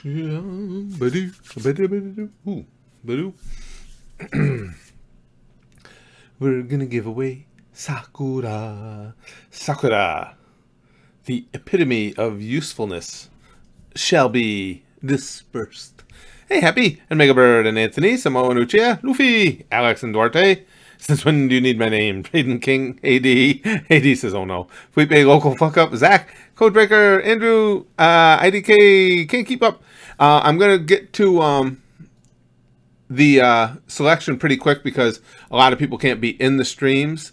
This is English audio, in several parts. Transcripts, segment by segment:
Ooh, badoo. We're gonna give away Sakura. Sakura, the epitome of usefulness, shall be dispersed. Hey, Happy, and Megabird, and Anthony, Samoa, Nuccia, Luffy, Alex, and Duarte. Since when do you need my name? Braden King, AD. AD says, oh no. Felipe, local fuck up. Zach, Codebreaker, Andrew, IDK, can't keep up. I'm going to get to the selection pretty quick because a lot of people can't be in the streams.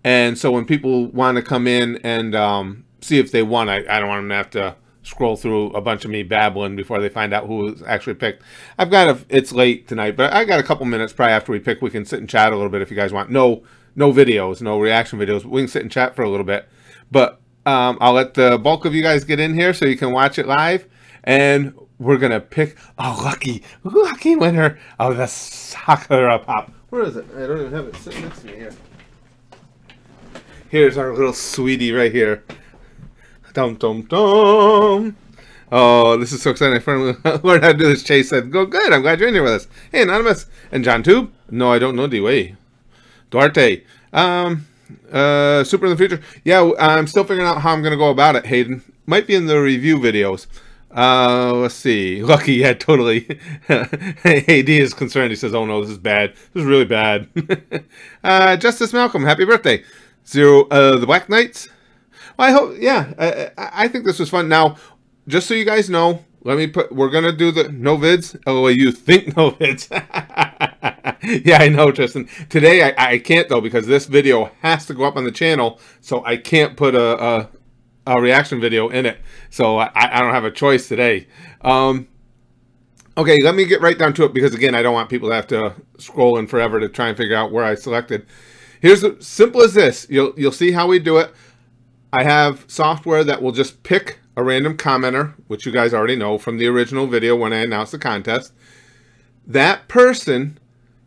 And so when people want to come in and see if they won, I don't want them to have to scroll through a bunch of me babbling before they find out who was actually picked. I've got it's late tonight, but I got a couple minutes probably after we pick. We can sit and chat a little bit if you guys want. No videos, no reaction videos. We can sit and chat for a little bit. But I'll let the bulk of you guys get in here so you can watch it live. And we're going to pick a lucky winner of the Sakura Pop. Where is it? I don't even have it sitting next to me here. Here's our little sweetie right here. Dum dum dum. Oh, this is so exciting. I finally learned how to do this. Chase said, go good. I'm glad you're in here with us. Hey, Anonymous. And John Tube. No, I don't know D-Way. Duarte. Super in the future. Yeah, I'm still figuring out how I'm going to go about it, Hayden. Might be in the review videos. Let's see. Lucky, yeah, totally. AD is concerned. He says, oh no, this is bad. This is really bad. Justice Malcolm, happy birthday. Zero, the Black Knights. Well, I hope, yeah, I think this was fun. Now, just so you guys know, we're going to do the no vids. Oh, you think no vids. Yeah, I know, Tristan. Today, I can't, though, because this video has to go up on the channel, so I can't put a reaction video in it. So I don't have a choice today. Okay, let me get right down to it, because, again, I don't want people to have to scroll in forever to try and figure out where I selected. Here's as simple as this. You'll see how we do it. I have software that will just pick a random commenter, which you guys already know from the original video when I announced the contest. That person,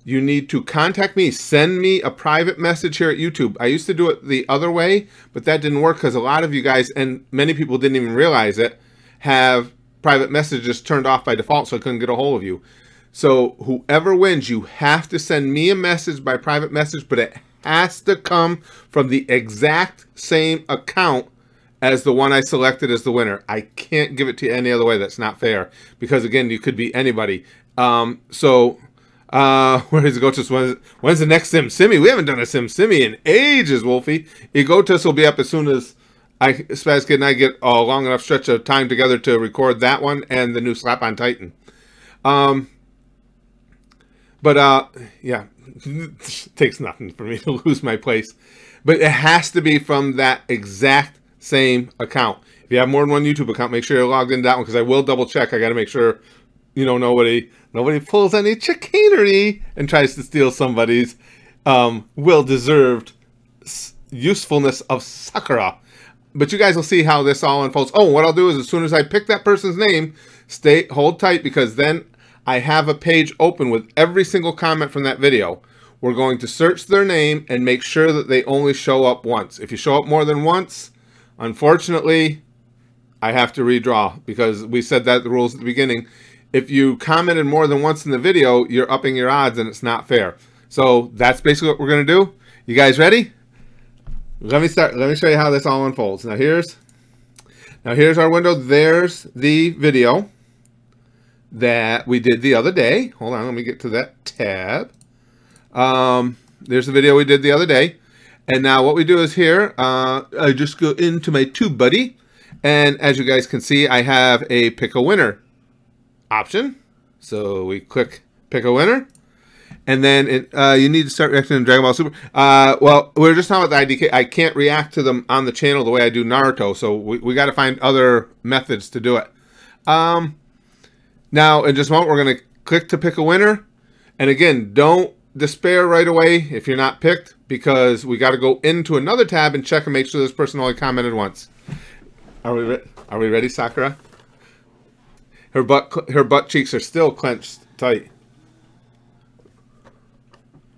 you need to contact me. Send me a private message here at YouTube. I used to do it the other way, but that didn't work because a lot of you guys, and many people didn't even realize it, have private messages turned off by default, so I couldn't get a hold of you. So whoever wins, you have to send me a message by private message, but it has to come from the exact same account as the one I selected as the winner. I can't give it to you any other way. That's not fair. Because, again, you could be anybody. Where is Egotus? When's the next SimSimmy? We haven't done a SimSimmy in ages, Wolfie. Egotus will be up as soon as Spaz Kid and I get a long enough stretch of time together to record that one and the new Slap on Titan. Yeah, it takes nothing for me to lose my place. But it has to be from that exact same account. If you have more than one YouTube account, make sure you're logged into that one, because I will double check. I got to make sure, you know, nobody pulls any chicanery and tries to steal somebody's well-deserved usefulness of Sakura. But you guys will see how this all unfolds. Oh, what I'll do is as soon as I pick that person's name, hold tight, because then I have a page open with every single comment from that video. We're going to search their name and make sure that they only show up once. If you show up more than once, unfortunately, I have to redraw, because we said that the rules at the beginning. If you commented more than once in the video, you're upping your odds and it's not fair. So that's basically what we're going to do. You guys ready? Let me start. Let me show you how this all unfolds. Now here's our window. There's the video that we did the other day. Hold on, let me get to that tab. There's the video we did the other day. And now what we do is here, I just go into my TubeBuddy. And as you guys can see, I have a pick a winner option. So we click pick a winner. And then you need to start reacting to Dragon Ball Super. Well, we're just talking about the IDK. I can't react to them on the channel the way I do Naruto. So we got to find other methods to do it. Now, in just a moment, we're going to click to pick a winner. And again, don't despair right away if you're not picked, because we got to go into another tab and check and make sure this person only commented once. Are we ready, Sakura? Her butt cheeks are still clenched tight.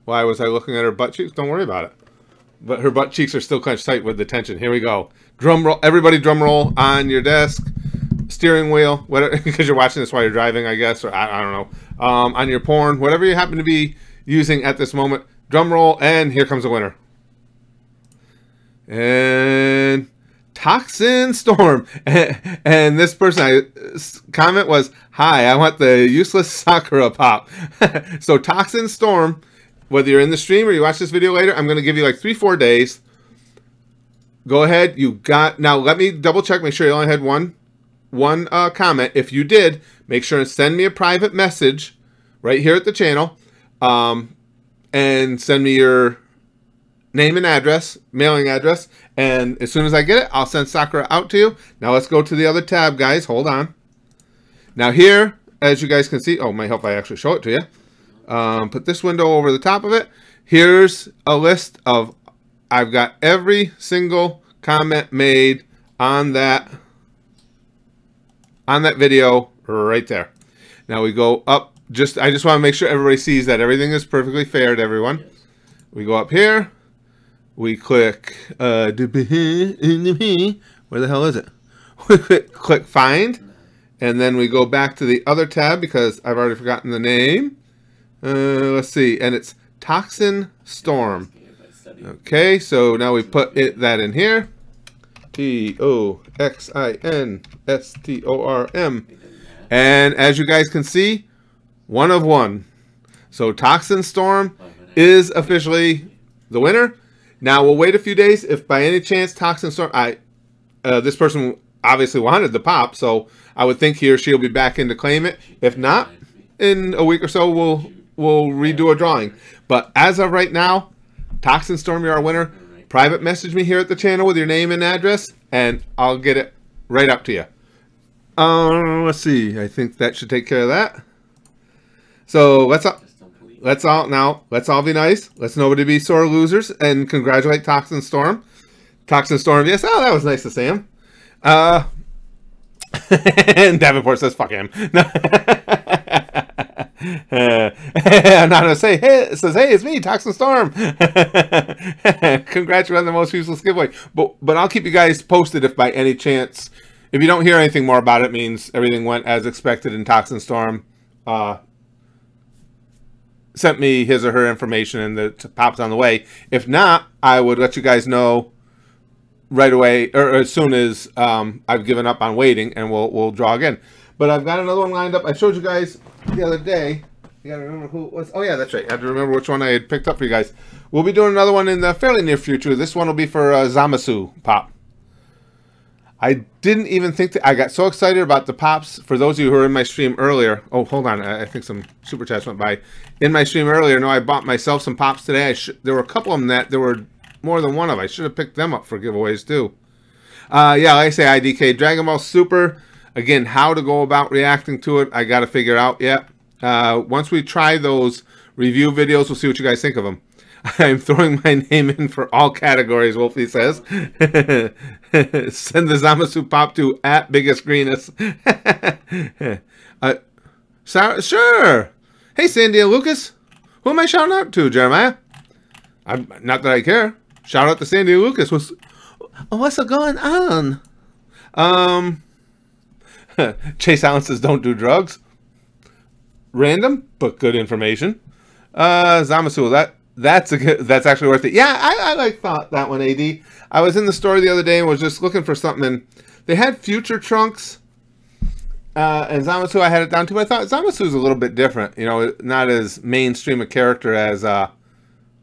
Why was I looking at her butt cheeks? Don't worry about it. But her butt cheeks are still clenched tight with the tension. Here we go. Drum roll. Everybody drum roll on your desk. steering wheel, whatever, because you're watching this while you're driving, I guess, or I don't know, on your porn, whatever you happen to be using at this moment. Drum roll, and here comes the winner. And Toxin Storm. And this person, comment was, "Hi, I want the useless Sakura pop." So Toxin Storm, whether you're in the stream or you watch this video later, I'm going to give you like 3-4 days. Go ahead. You got, now let me double check, make sure you only had one comment. If you did, make sure and send me a private message right here at the channel, and send me your name and address, mailing address, and as soon as I get it, I'll send Sakura out to you. Now let's go to the other tab, guys. Hold on. Now here, as you guys can see, oh, it might help if I actually show it to you. Put this window over the top of it. Here's a list of, I've got every single comment made on that video right there. Now we go up. I just want to make sure everybody sees that everything is perfectly fair to everyone. Yes. We go up here. We click, where the hell is it? We click find, and then we go back to the other tab because I've already forgotten the name. Let's see, and it's Toxin Storm. Okay, so now we put that in here. TOXINSTORM. And as you guys can see, 1 of 1. So Toxin Storm is officially the winner. Now we'll wait a few days. If by any chance Toxin Storm, this person obviously wanted the pop, so I would think he or she will be back in to claim it. If not, in a week or so we'll redo a drawing. But as of right now, Toxin Storm, you're our winner. Private message me here at the channel with your name and address, and I'll get it right up to you. Let's see. I think that should take care of that. So let's all be nice. Let's nobody be sore losers, and congratulate Toxin Storm. Toxin Storm, yes. Oh, that was nice to see him. And Davenport says, "Fuck him." I'm not gonna say, "Hey," it says, "Hey, it's me, Toxin Storm." Congrats on the most useless giveaway. But I'll keep you guys posted if by any chance, if you don't hear anything more about it, means everything went as expected and Toxin Storm sent me his or her information and the pop's on the way. If not, I would let you guys know right away, or as soon as I've given up on waiting, and we'll draw again. But I've got another one lined up. I showed you guys the other day. You gotta remember who it was. Oh yeah, that's right. I had to remember which one I had picked up for you guys. We'll be doing another one in the fairly near future. This one will be for Zamasu pop. I didn't even think that, I got so excited about the pops. For those of you who were in my stream earlier, oh, hold on, I think some super chats went by. In my stream earlier, no, I bought myself some pops today. There were a couple of them that there were more than one of. I should have picked them up for giveaways too. Yeah, like I say, IDK Dragon Ball Super. Again, how to go about reacting to it, I got to figure out yet. Once we try those review videos, we'll see what you guys think of them. I'm throwing my name in for all categories, Wolfie says. Send the Zamasu pop to @BiggestGreenest. Sure. Hey, Sandy and Lucas. Who am I shouting out to, Jeremiah? Not that I care. Shout out to Sandy and Lucas. What's going on? Chase Allen says don't do drugs. Random, but good information. Zamasu, that's actually worth it. Yeah, I like that one, AD. I was in the store the other day and was just looking for something, and they had Future Trunks and Zamasu. I had it down to, but I thought Zamasu's a little bit different. You know, not as mainstream a character as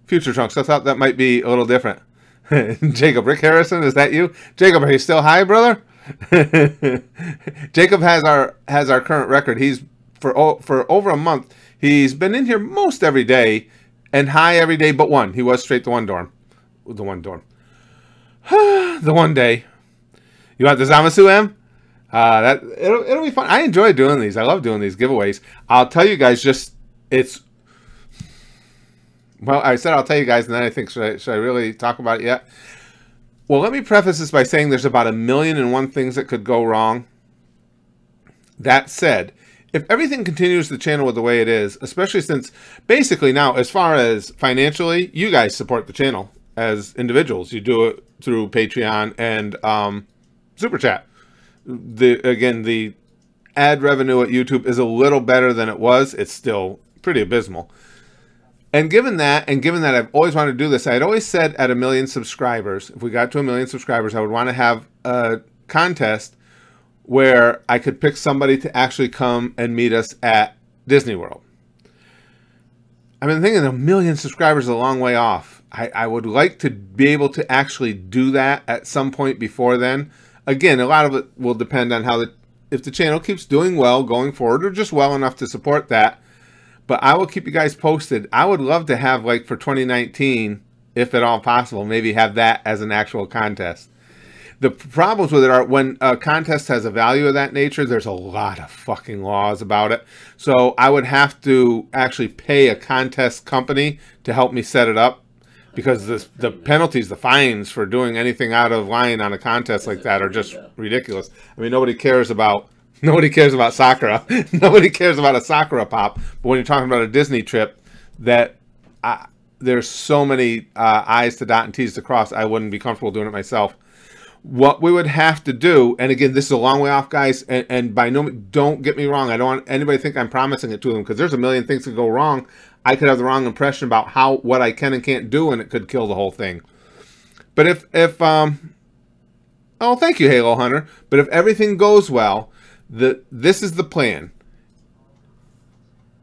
Future Trunks. I thought that might be a little different. Jacob, Rick Harrison, is that you? Jacob, are you still high, brother? Jacob has our current record. He's for over a month. He's been in here most every day and high every day but one. He was straight to one dorm. The one dorm. The one day. You want the Zamasu M? It'll be fun. I enjoy doing these. I love doing these giveaways. I'll tell you guys well, I said I'll tell you guys, and then I think, should I really talk about it yet? Well, let me preface this by saying there's about 1,000,001 things that could go wrong. That said, if everything continues the channel with the way it is, especially since basically now, as far as financially, you guys support the channel as individuals. You do it through Patreon and Super Chat. Again, the ad revenue at YouTube is a little better than it was. It's still pretty abysmal. And given that I've always wanted to do this, I had always said at 1 million subscribers, if we got to 1 million subscribers, I would want to have a contest where I could pick somebody to actually come and meet us at Disney World. I've been thinking 1 million subscribers is a long way off. I would like to be able to actually do that at some point before then. Again, a lot of it will depend on if the channel keeps doing well going forward, or just well enough to support that. But I will keep you guys posted. I would love to have, like, for 2019, if at all possible, maybe have that as an actual contest. The problems with it are when a contest has a value of that nature, there's a lot of fucking laws about it. So I would have to actually pay a contest company to help me set it up, because the penalties, the fines for doing anything out of line on a contest like that are just ridiculous. I mean, nobody cares about Sakura. Nobody cares about a Sakura pop. But when you're talking about a Disney trip, there's so many I's to dot and T's to cross, I wouldn't be comfortable doing it myself. What we would have to do, and again, this is a long way off, guys, and by no means, don't get me wrong. I don't want anybody to think I'm promising it to them, because there's a million things that go wrong. I could have the wrong impression about what I can and can't do, and it could kill the whole thing. But oh, thank you, Halo Hunter. But if everything goes well, this is the plan.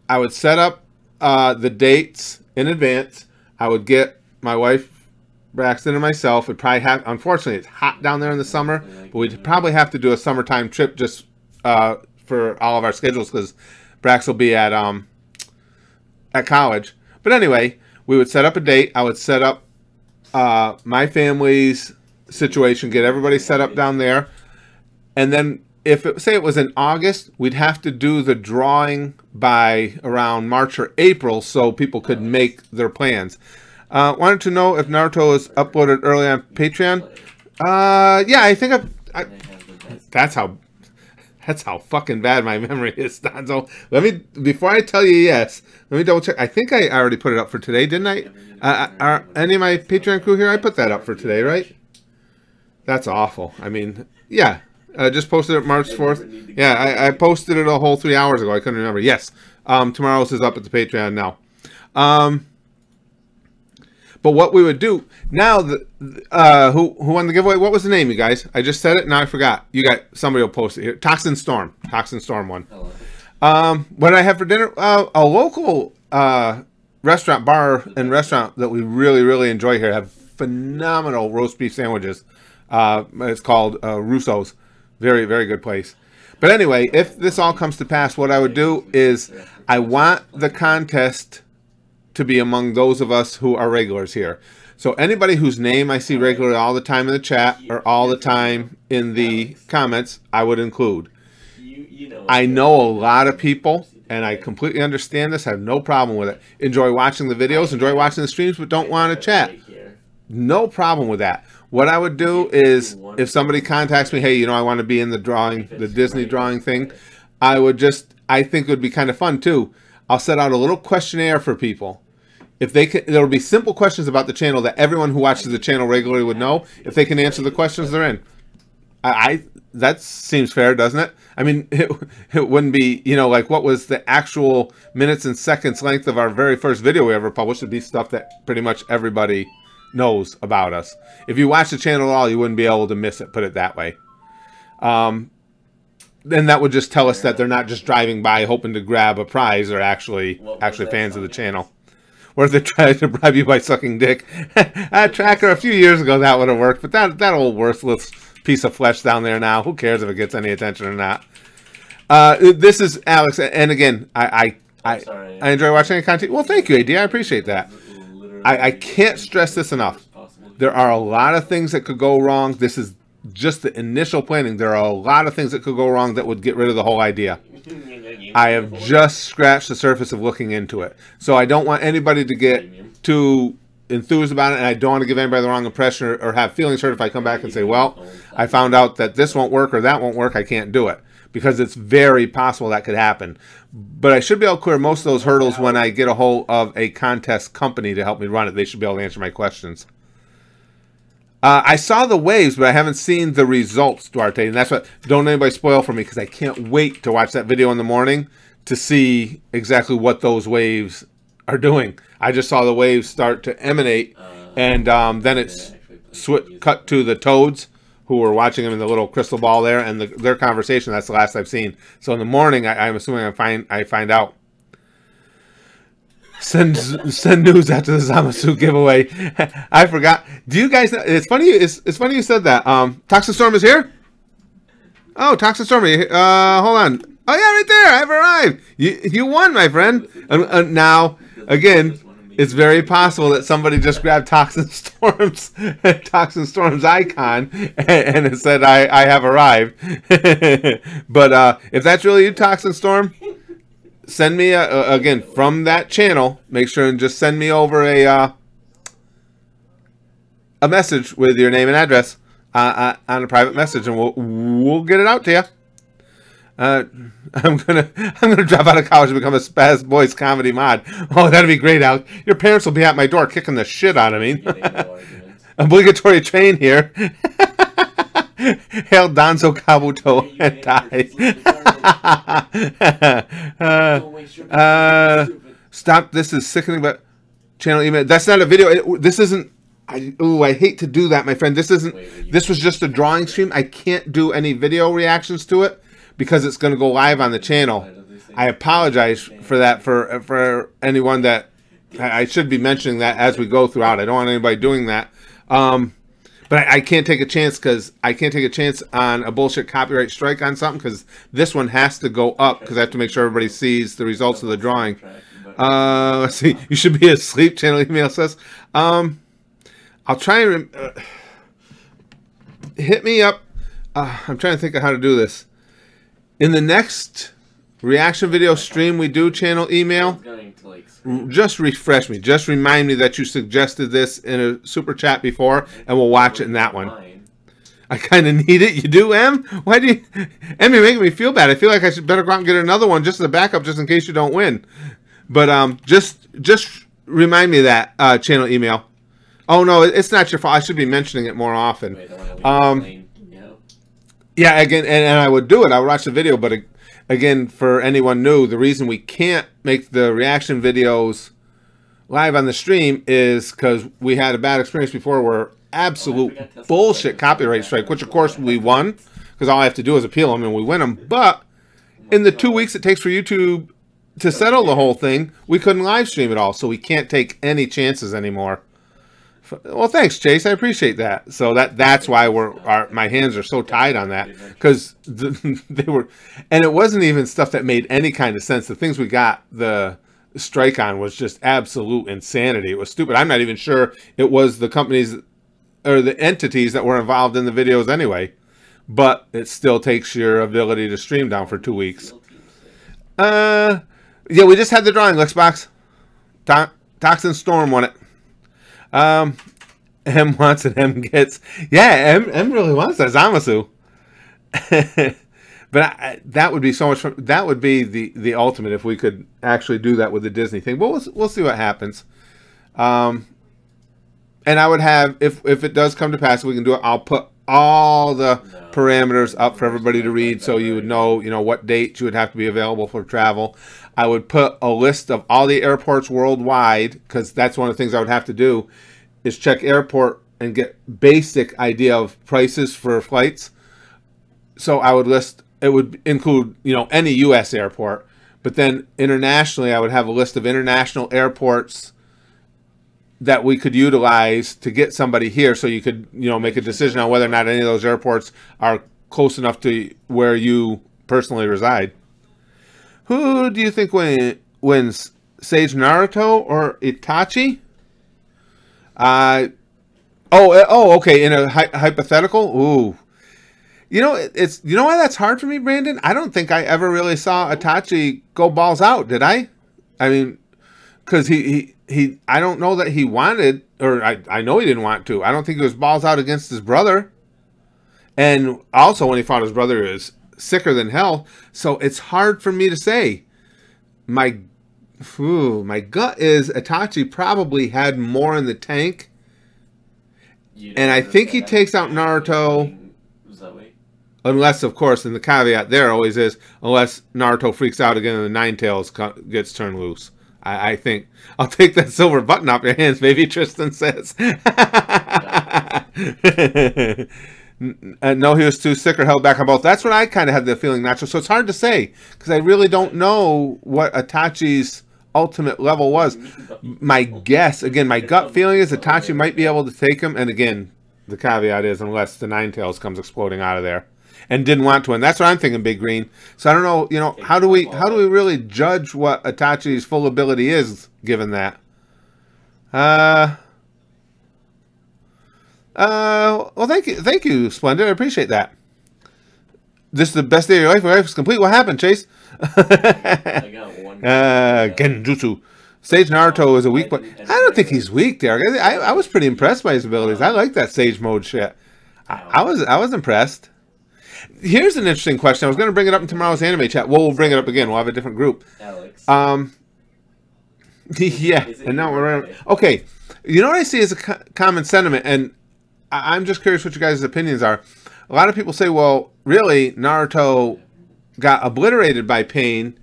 I would set up the dates in advance. I would get my wife, Braxton, and myself. Would probably have, unfortunately, it's hot down there in the summer, but we'd probably have to do a summertime trip just for all of our schedules, because Brax will be at college. But anyway, we would set up a date. I would set up my family's situation, get everybody set up down there, and then say it was in August, we'd have to do the drawing by around March or April so people could make their plans. Wanted to know if Naruto is uploaded early on Patreon. Yeah, I think that's how fucking bad my memory is, Donzo. Before I tell you yes, let me double check. I think I already put it up for today, didn't I? Are any of my Patreon crew here? I put that up for today, right? That's awful. I mean, yeah. Just posted it March 4th. Yeah, I posted it a whole 3 hours ago. I couldn't remember. Yes. Tomorrow's is up at the Patreon now. But what we would do now, who won the giveaway? What was the name, you guys? I just said it. Now I forgot. Somebody will post it here. Toxin Storm won. What did I have for dinner? A local bar and restaurant that we really, really enjoy here have phenomenal roast beef sandwiches. It's called Russo's. Very, very good place. But anyway, if this all comes to pass, what I would do is I want the contest to be among those of us who are regulars here. So anybody whose name I see regularly all the time in the chat or all the time in the comments, I would include. I know a lot of people, and I completely understand this. I have no problem with it. Enjoy watching the videos, enjoy watching the streams, but don't want to chat. No problem with that. What I would do is, if somebody contacts me, hey, I want to be in the drawing, the Disney drawing thing, I think it would be kind of fun too. I'll set out a little questionnaire for people. If they can, there'll be simple questions about the channel that everyone who watches the channel regularly would know. If they can answer the questions, they're in. That seems fair, doesn't it? I mean, it wouldn't be, like what was the actual minutes and seconds length of our very first video we ever published. It'd be stuff that pretty much everybody knows about us. If you watch the channel at all, you wouldn't be able to miss it, put it that way. Then that would just tell us that they're not just driving by hoping to grab a prize, or actually fans of the channel. Or if they're trying to bribe you by sucking dick. Tracker, a few years ago that would have worked, but that old worthless piece of flesh down there now, who cares if it gets any attention or not? This is Alex, and again, I enjoy watching the content. Well, thank you, AD, I appreciate that. I can't stress this enough. There are a lot of things that could go wrong. This is just the initial planning. There are a lot of things that could go wrong that would get rid of the whole idea. I have just scratched the surface of looking into it. So I don't want anybody to get too enthused about it, and I don't want to give anybody the wrong impression or have feelings hurt if I come back and say, well, I found out that this won't work or that won't work, I can't do it. Because it's very possible that could happen. But I should be able to clear most of those hurdles when I get a hold of a contest company to help me run it. They should be able to answer my questions. I saw the waves, but I haven't seen the results, Duarte. And that's what, don't anybody spoil for me, because I can't wait to watch that video in the morning to see exactly what those waves are doing. I just saw the waves start to emanate, and then it's cut to the toads who were watching them in the little crystal ball there, and their conversation. That's the last I've seen. So in the morning, I'm assuming I find out. Send news after the Zamasu giveaway. I forgot. Do you guys know? It's funny. It's funny you said that. Toxin Storm is here. Oh, Toxin Storm. Hold on. Oh yeah, right there. I've arrived. You won, my friend. Now again, it's very possible that somebody just grabbed Toxin Storm's icon and it said I have arrived. But if that's really you, Toxin Storm, send me again from that channel. Make sure and just send me over a message with your name and address on a private message, and we'll get it out to you. I'm gonna drop out of college and become a Spaz Boys comedy mod. Oh, that'd be great, Alex. Your parents will be at my door kicking the shit out of me. Obligatory train here. Hail Danzo Kabuto and die. Stop. This is sickening, but channel email. That's not a video. This isn't. I hate to do that, my friend. This isn't. This was just a drawing stream. I can't do any video reactions to it because it's going to go live on the channel. I apologize for that for anyone that I should be mentioning that as we go throughout. I don't want anybody doing that. But I can't take a chance because I can't take a chance on a bullshit copyright strike on something because this one has to go up because I have to make sure everybody sees the results of the drawing. Let's see. You should be asleep. Channel email says. I'll try and hit me up. I'm trying to think of how to do this. In the next reaction video stream we do, channel email, just refresh me. Just remind me that you suggested this in a super chat before, and we'll watch it in that one. I kind of need it. You do, Em? Why do you... Em, you're making me feel bad. I feel like I should better go out and get another one just as a backup, just in case you don't win. But just remind me of that channel email. Oh, no, it's not your fault. I should be mentioning it more often. Yeah, again, and I would do it. I would watch the video, but again, for anyone new, the reason we can't make the reaction videos live on the stream is because we had a bad experience before where absolute bullshit copyright strike, which of course we won because all I have to do is appeal them and we win them. But in the 2 weeks it takes for YouTube to settle the whole thing, we couldn't live stream it all, so we can't take any chances anymore. Well, thanks, Chase. I appreciate that. So that's why my hands are so tied on that because they were, and it wasn't even stuff that made any kind of sense. The things we got the strike on was just absolute insanity. It was stupid. I'm not even sure it was the companies or the entities that were involved in the videos anyway. But it still takes your ability to stream down for 2 weeks. Yeah, we just had the drawing, Lexbox. Toxin Storm won it. M wants it, M gets. Yeah, M really wants that Zamasu. But that would be so much fun. That would be the ultimate if we could actually do that with the Disney thing. But we'll see what happens. And I would have, if it does come to pass, we can do it. I'll put all the parameters up for everybody to read, so you would know, what dates you would have to be available for travel. I would put a list of all the airports worldwide, because that's one of the things I would have to do, is check airport and get basic idea of prices for flights. So I would list, it would include, any U.S. airport, but then internationally, I would have a list of international airports that we could utilize to get somebody here, so you could, make a decision on whether or not any of those airports are close enough to where you personally reside. Who do you think wins, Sage Naruto or Itachi? Okay. In a hypothetical, ooh, it's why that's hard for me, Brandon. I don't think I ever really saw Itachi go balls out, did I? I mean, because he I don't know that he wanted, or I know he didn't want to. I don't think he was balls out against his brother. And also when he fought his brother, he was sicker than hell. So it's hard for me to say. My gut is Itachi probably had more in the tank. And I think he takes out Naruto, unless, of course, and the caveat there always is, unless Naruto freaks out again and the Nine Tails gets turned loose. I think. I'll take that silver button off your hands, baby, Tristan says. No, he was too sick or held back on both. That's what I kind of had the feeling, Nacho. So it's hard to say, because I really don't know what Itachi's ultimate level was. My guess, again, my gut feeling is Itachi might be able to take him, and again, the caveat is unless the Nine Tails comes exploding out of there, and didn't want to, and that's what I'm thinking, Big Green. So I don't know, you know, how do we really judge what Itachi's full ability is, given that? Well, thank you, Splendid. I appreciate that. This is the best day of your life. Your life is complete. What happened, Chase? I got one. Genjutsu. Sage Naruto is a weak, but I don't think he's weak, Derek. I was pretty impressed by his abilities. I like that Sage mode shit. I was impressed. Here's an interesting question. I was going to bring it up in tomorrow's anime chat. Well, we'll bring it up again. We'll have a different group. Alex. Yeah, and now we're okay. You know what I see as a common sentiment, and I'm just curious what you guys' opinions are. A lot of people say, well, really, Naruto got obliterated by pain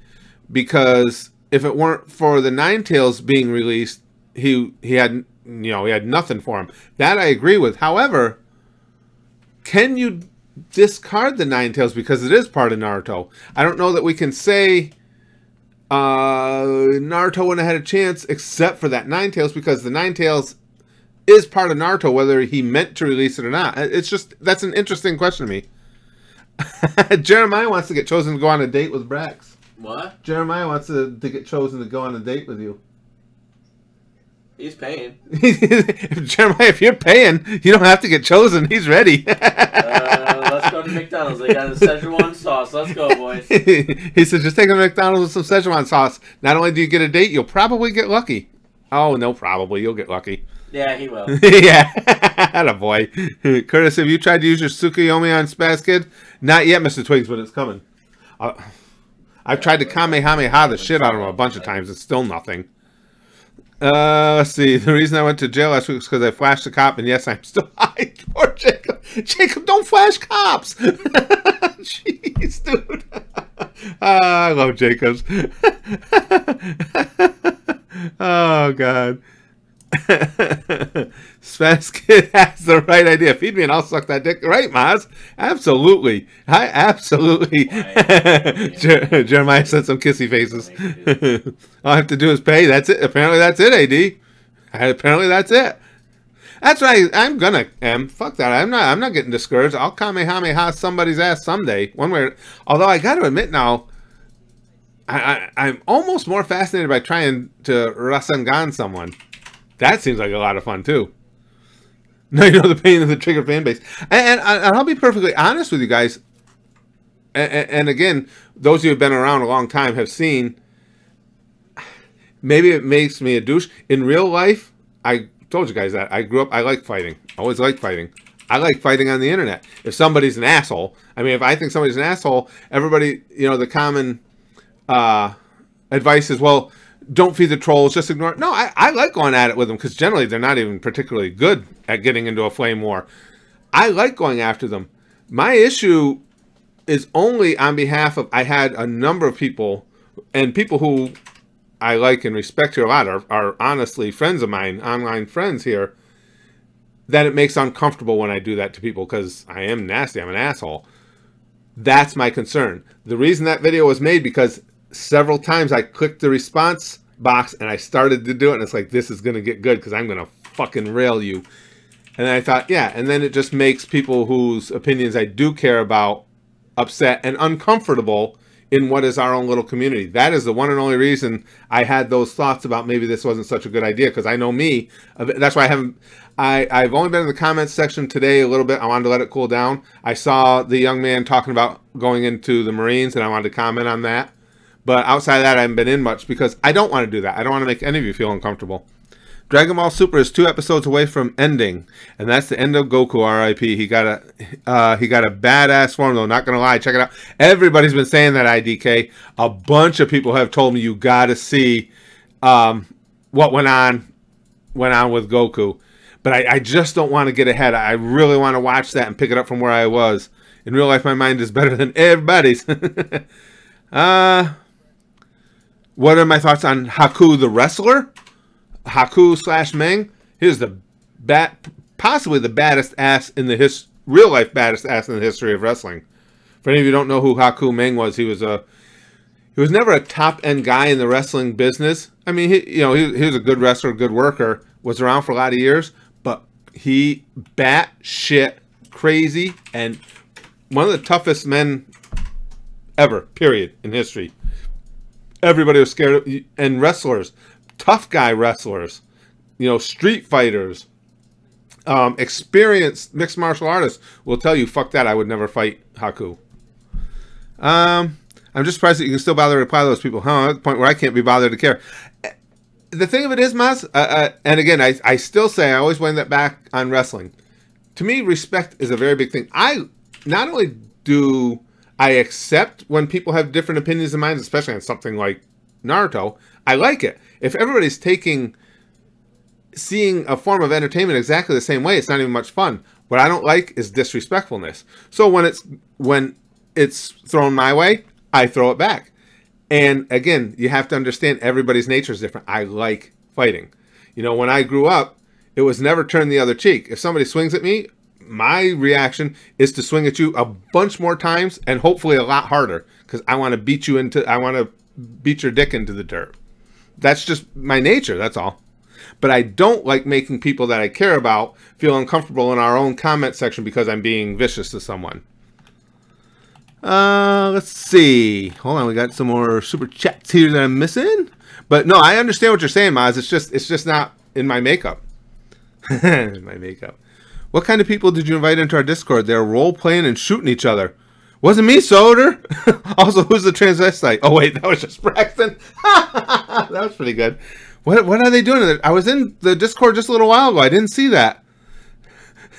because if it weren't for the Nine Tails being released, he had nothing for him. That I agree with. However, can you discard the Nine Tails because it is part of Naruto? I don't know that we can say Naruto wouldn't have had a chance except for that Nine Tails, because the Nine Tails is part of Naruto, whether he meant to release it or not. It's just, that's an interesting question to me. Jeremiah wants to get chosen to go on a date with Brax. What? Jeremiah wants to get chosen to go on a date with you. He's paying. Jeremiah, if you're paying, you don't have to get chosen. He's ready. Let's go to McDonald's. They got a Szechuan sauce. Let's go, boys. He says, just take a McDonald's with some Szechuan sauce. Not only do you get a date, you'll probably get lucky. Oh, no, probably. You'll get lucky. Yeah, he will. Yeah. Attaboy. Curtis, have you tried to use your Tsukuyomi on Spaz Kid? Not yet, Mr. Twigs, but it's coming. I've tried to Kamehameha the shit out of him a bunch of times. It's still nothing. Let's see. The reason I went to jail last week was because I flashed a cop, and yes, I'm still high. Poor Jacob. Jacob, don't flash cops. Jeez, dude. I love Jacobs. Oh, God. Spaz Kid has the right idea. Feed me and I'll suck that dick. Right, Maz? Absolutely. I absolutely. Jeremiah sent some kissy faces. All I have to do is pay. That's it. Apparently that's it, AD. Apparently that's it. That's what I'm gonna fuck that. I'm not getting discouraged. I'll Kamehameha somebody's ass someday. One way. Although I gotta admit now, I'm almost more fascinated by trying to Rasengan someone. That seems like a lot of fun, too. Now you know the pain of the Trigger fan base. And I'll be perfectly honest with you guys. And again, those of you who have been around a long time have seen, maybe it makes me a douche. In real life, I told you guys that. I grew up, I like fighting. I always liked fighting. I like fighting on the internet. If somebody's an asshole, I mean, if I think somebody's an asshole, everybody, you know, the common advice is, well, don't feed the trolls, just ignore it. No, I like going at it with them, because generally they're not even particularly good at getting into a flame war. I like going after them. My issue is only on behalf of, I had a number of people, and people who I like and respect here a lot are honestly friends of mine, online friends here, that it makes uncomfortable when I do that to people, because I am nasty, I'm an asshole. That's my concern. The reason that video was made, because several times I clicked the response box and I started to do it, and it's like, this is going to get good because I'm going to fucking rail you. And then I thought, yeah, and then it just makes people whose opinions I do care about upset and uncomfortable in what is our own little community. That is the one and only reason I had those thoughts about maybe this wasn't such a good idea, because I know me. That's why I haven't. I've only been in the comments section today a little bit. I wanted to let it cool down. I saw the young man talking about going into the Marines, and I wanted to comment on that. But outside of that, I haven't been in much, because I don't want to do that. I don't want to make any of you feel uncomfortable. Dragon Ball Super is 2 episodes away from ending, and that's the end of Goku. R.I.P. He got a badass form, though. Not gonna lie, check it out. Everybody's been saying that. IDK. A bunch of people have told me you got to see what went on with Goku. But I just don't want to get ahead. I really want to watch that and pick it up from where I was. In real life, my mind is better than everybody's. What are my thoughts on Haku the wrestler? Haku / Meng. He's possibly the baddest ass in the real life baddest ass in the history of wrestling. For any of you who don't know who Haku Meng was, he was never a top end guy in the wrestling business. I mean, he was a good wrestler, good worker, was around for a lot of years, but he bat shit crazy and one of the toughest men ever, period, in history. Everybody was scared of, and wrestlers, tough guy wrestlers, street fighters, experienced mixed martial artists will tell you, fuck that, I would never fight Haku. I'm just surprised that you can still bother to reply to those people. At the point where I can't be bothered to care. The thing of it is, Maz, and again, I still say, I always blame that back on wrestling. To me, respect is a very big thing. Not only do I accept when people have different opinions and minds, especially on something like Naruto, I like it. If everybody's seeing a form of entertainment exactly the same way, it's not even much fun. What I don't like is disrespectfulness. So when it's thrown my way, I throw it back. And again, you have to understand everybody's nature is different. I like fighting. When I grew up, it was never turn the other cheek. If somebody swings at me, my reaction is to swing at you a bunch more times and hopefully a lot harder because I want to beat your dick into the dirt. That's just my nature. That's all. But I don't like making people that I care about feel uncomfortable in our own comment section because I'm being vicious to someone. Let's see. Hold on, we got some more super chats here that I'm missing. But no, I understand what you're saying, Maz. It's just not in my makeup. In my makeup. What kind of people did you invite into our Discord? They're role-playing and shooting each other. Wasn't me, Soder. Also, who's the transvestite? Oh, wait, that was just Braxton. That was pretty good. What are they doing? I was in the Discord just a little while ago. I didn't see that.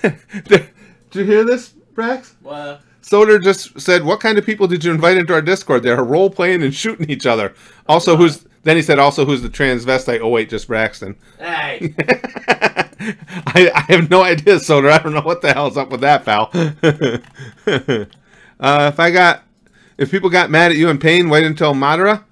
Did you hear this, Brax? What? Soder just said, what kind of people did you invite into our Discord? They're role-playing and shooting each other. Also, then he said, also, who's the transvestite? Oh, wait, just Braxton. Hey. I have no idea, Soder. I don't know what the hell's up with that, pal. If people got mad at you in Pain, wait until Madara.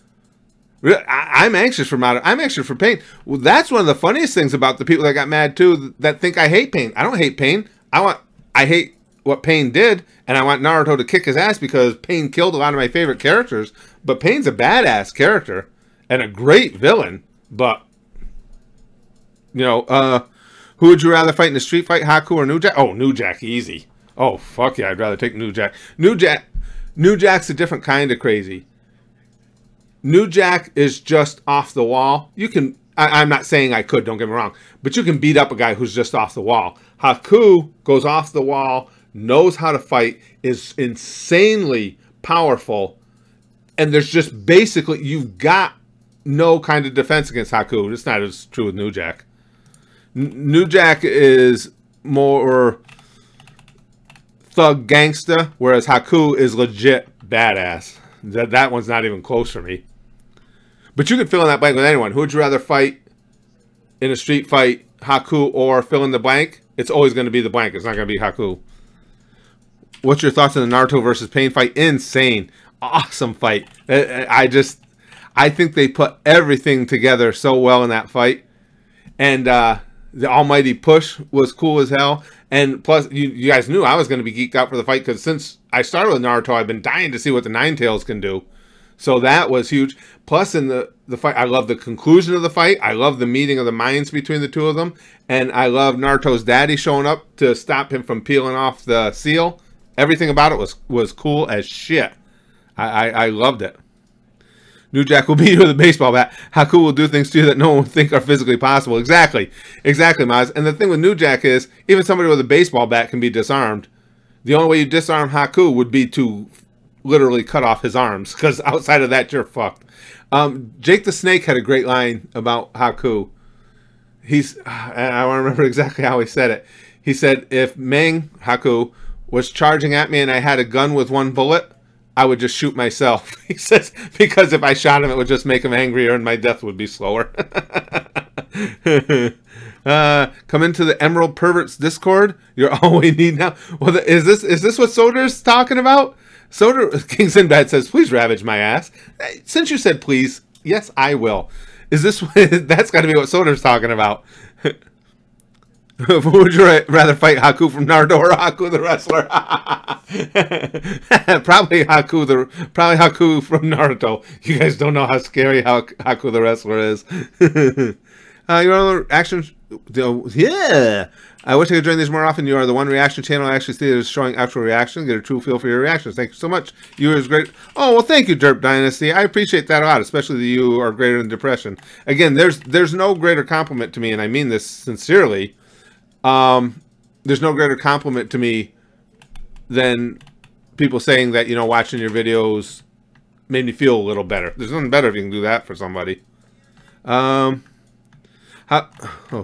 I'm anxious for Madara. I'm anxious for Pain. Well, that's one of the funniest things about the people that got mad too, that think I hate Pain. I don't hate Pain. I hate what Pain did, and I want Naruto to kick his ass because Pain killed a lot of my favorite characters. But Pain's a badass character and a great villain. But who would you rather fight in a street fight, Haku or New Jack? Oh, New Jack, easy. Oh, fuck yeah, I'd rather take New Jack. New Jack's a different kind of crazy. New Jack is just off the wall. I'm not saying I could, don't get me wrong, but you can beat up a guy who's just off the wall. Haku goes off the wall, knows how to fight, is insanely powerful, and there's just basically, you've got no kind of defense against Haku. It's not as true with New Jack. New Jack is more thug gangsta, whereas Haku is legit badass. That one's not even close for me. But you can fill in that blank with anyone. Who would you rather fight in a street fight, Haku or fill in the blank? It's always going to be the blank. It's not going to be Haku. What's your thoughts on the Naruto versus Pain fight? Insane. Awesome fight. I think they put everything together so well in that fight. And the almighty push was cool as hell. And plus, you guys knew I was going to be geeked out for the fight because since I started with Naruto, I've been dying to see what the Nine Tails can do. So that was huge. Plus, in the fight, I love the conclusion of the fight. I love the meeting of the minds between the two of them. And I love Naruto's daddy showing up to stop him from peeling off the seal. Everything about it was cool as shit. I loved it. New Jack will beat you with a baseball bat. Haku will do things to you that no one would think are physically possible. Exactly. Exactly, Maz. And the thing with New Jack is, even somebody with a baseball bat can be disarmed. The only way you disarm Haku would be to literally cut off his arms, because outside of that, you're fucked. Jake the Snake had a great line about Haku. I want to remember exactly how he said it. He said, if Meng, Haku, was charging at me and I had a gun with one bullet, I would just shoot myself. He says, because if I shot him, it would just make him angrier and my death would be slower. Come into the Emerald Perverts Discord. You're all we need now. Well, is this what Soder's talking about? Soder King Sinbad says, "Please ravage my ass." Since you said please, yes, I will. Is this? That's got to be what Soder's talking about. Would you rather fight Haku from Naruto or Haku the wrestler? Probably Haku from Naruto. You guys don't know how scary Haku the wrestler is. Your own reaction, yeah. I wish I could join these more often. You are the one reaction channel I actually see that is showing actual reaction. Get a true feel for your reactions. Thank you so much. You are great. Oh well, thank you, Derp Dynasty. I appreciate that a lot, especially that you are greater than depression. Again, there's no greater compliment to me, and I mean this sincerely. There's no greater compliment to me than people saying that, you know, watching your videos made me feel a little better. There's nothing better if you can do that for somebody. Oh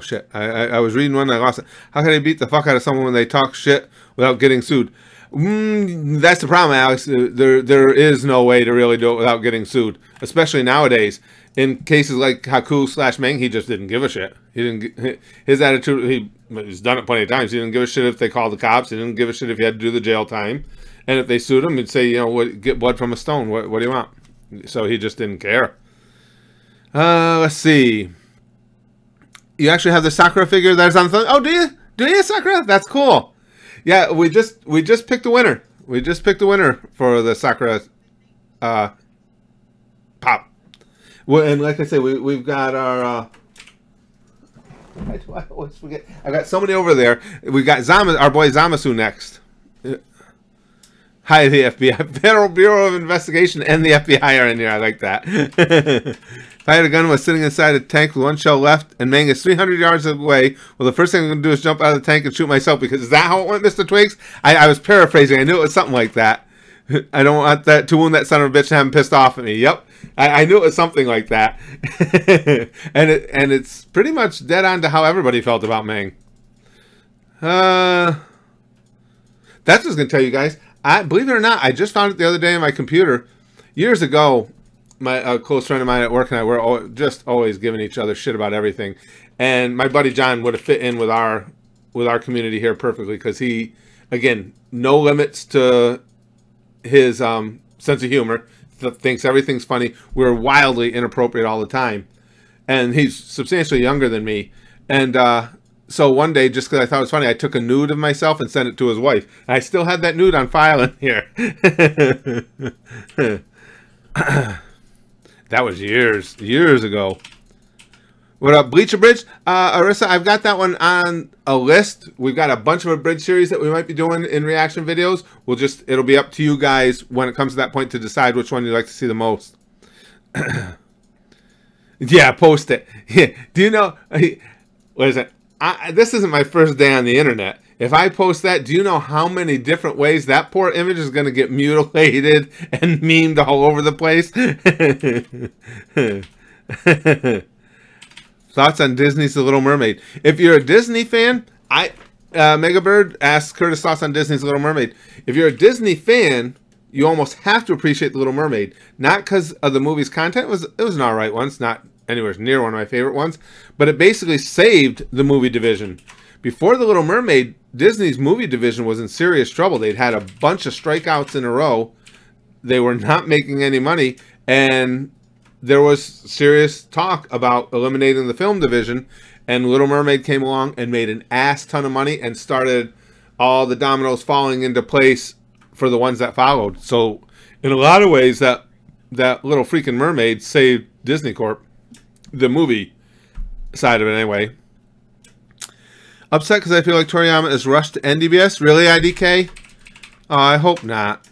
shit. I was reading one and I lost it. How can I beat the fuck out of someone when they talk shit without getting sued? That's the problem, Alex. There is no way to really do it without getting sued, especially nowadays. In cases like Haku / Meng, he just didn't give a shit. He didn't. His attitude. He's done it plenty of times. He didn't give a shit if they called the cops. He didn't give a shit if he had to do the jail time. And if they sued him, he'd say, you know, get blood from a stone. What do you want? So he just didn't care. Let's see. You actually have the Sakura figure that's on the phone. Oh, do you? Do you, Sakura? That's cool. Yeah, we just picked a winner. We just picked a winner for the Sakura pop. Well, and like I say, we've got our. I always forget. I got somebody over there. We got our boy Zamasu next. Hi, the FBI, Federal Bureau of Investigation, and the FBI are in here. I like that. If I had a gun, was sitting inside a tank with one shell left, and Mang is 300 yards away, well, the first thing I'm going to do is jump out of the tank and shoot myself, because is that how it went, Mr. Twigs? I was paraphrasing. I knew it was something like that. I don't want that to wound that son of a bitch and have him pissed off at me. Yep. I knew it was something like that. and it's pretty much dead on to how everybody felt about Mang. That's what I was going to tell you guys. Believe it or not, I just found it the other day on my computer. Years ago, a close friend of mine at work and I were just always giving each other shit about everything. And my buddy John would have fit in with our community here perfectly, because he, again, no limits to his sense of humor. Thinks everything's funny. We're wildly inappropriate all the time. And he's substantially younger than me. And so one day, just because I thought it was funny, I took a nude of myself and sent it to his wife. And I still had that nude on file in here. That was years ago. What up, Bleacher Bridge? Arissa, I've got that one on a list. We've got a bunch of abridged series that we might be doing in reaction videos. It'll be up to you guys when it comes to that point to decide which one you'd like to see the most. Yeah, post it. Do you know, what is it? This isn't my first day on the internet. If I post that, do you know how many different ways that poor image is going to get mutilated and memed all over the place? Thoughts on Disney's The Little Mermaid? If you're a Disney fan, Megabird asked Curtis thoughts on Disney's Little Mermaid. If you're a Disney fan, you almost have to appreciate The Little Mermaid. Not because of the movie's content. It was an alright one. It's not anywhere near one of my favorite ones. But it basically saved the movie division. Before The Little Mermaid, Disney's movie division was in serious trouble. They'd had a bunch of strikeouts in a row. They were not making any money. And there was serious talk about eliminating the film division. And Little Mermaid came along and made an ass ton of money and started all the dominoes falling into place for the ones that followed. So in a lot of ways, that little freaking mermaid saved Disney Corp. The movie side of it anyway. Upset because I feel like Toriyama is rushed to NDBS. Really, IDK? Oh, I hope not.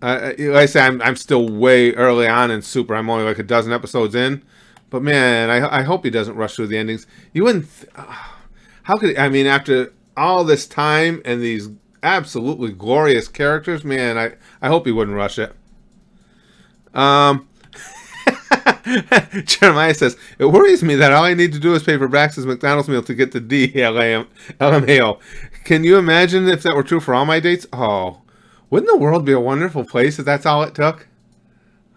Like I say, I'm still way early on in Super. I'm only like a dozen episodes in. But man, I hope he doesn't rush through the endings. You wouldn't... how could... I mean, after all this time and these absolutely glorious characters, man, I hope he wouldn't rush it. Jeremiah says, it worries me that all I need to do is pay for Brax's McDonald's meal to get the LMAO. Can you imagine if that were true for all my dates? Oh, wouldn't the world be a wonderful place if that's all it took?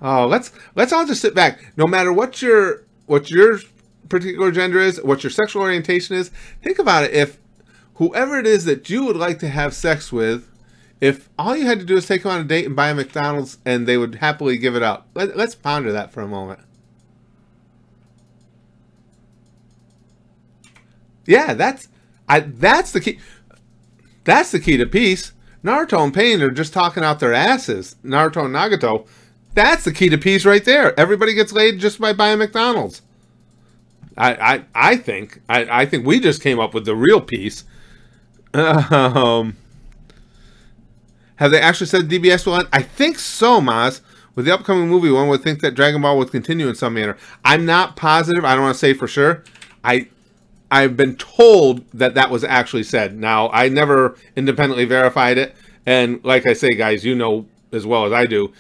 Oh, let's all just sit back. No matter what your particular gender is, what your sexual orientation is. Think about it. If whoever it is that you would like to have sex with, if all you had to do is take them on a date and buy a McDonald's and they would happily give it up. Let's ponder that for a moment. Yeah, that's the key. That's the key to peace. Naruto and Pain are just talking out their asses. Naruto and Nagato. That's the key to peace right there. Everybody gets laid just by buying McDonald's. I think we just came up with the real peace. Have they actually said DBS will end? I think so, Maz. With the upcoming movie, one would think that Dragon Ball would continue in some manner. I'm not positive. I don't want to say for sure. I've been told that that was actually said. Now, I never independently verified it. And like I say, guys, you know as well as I do,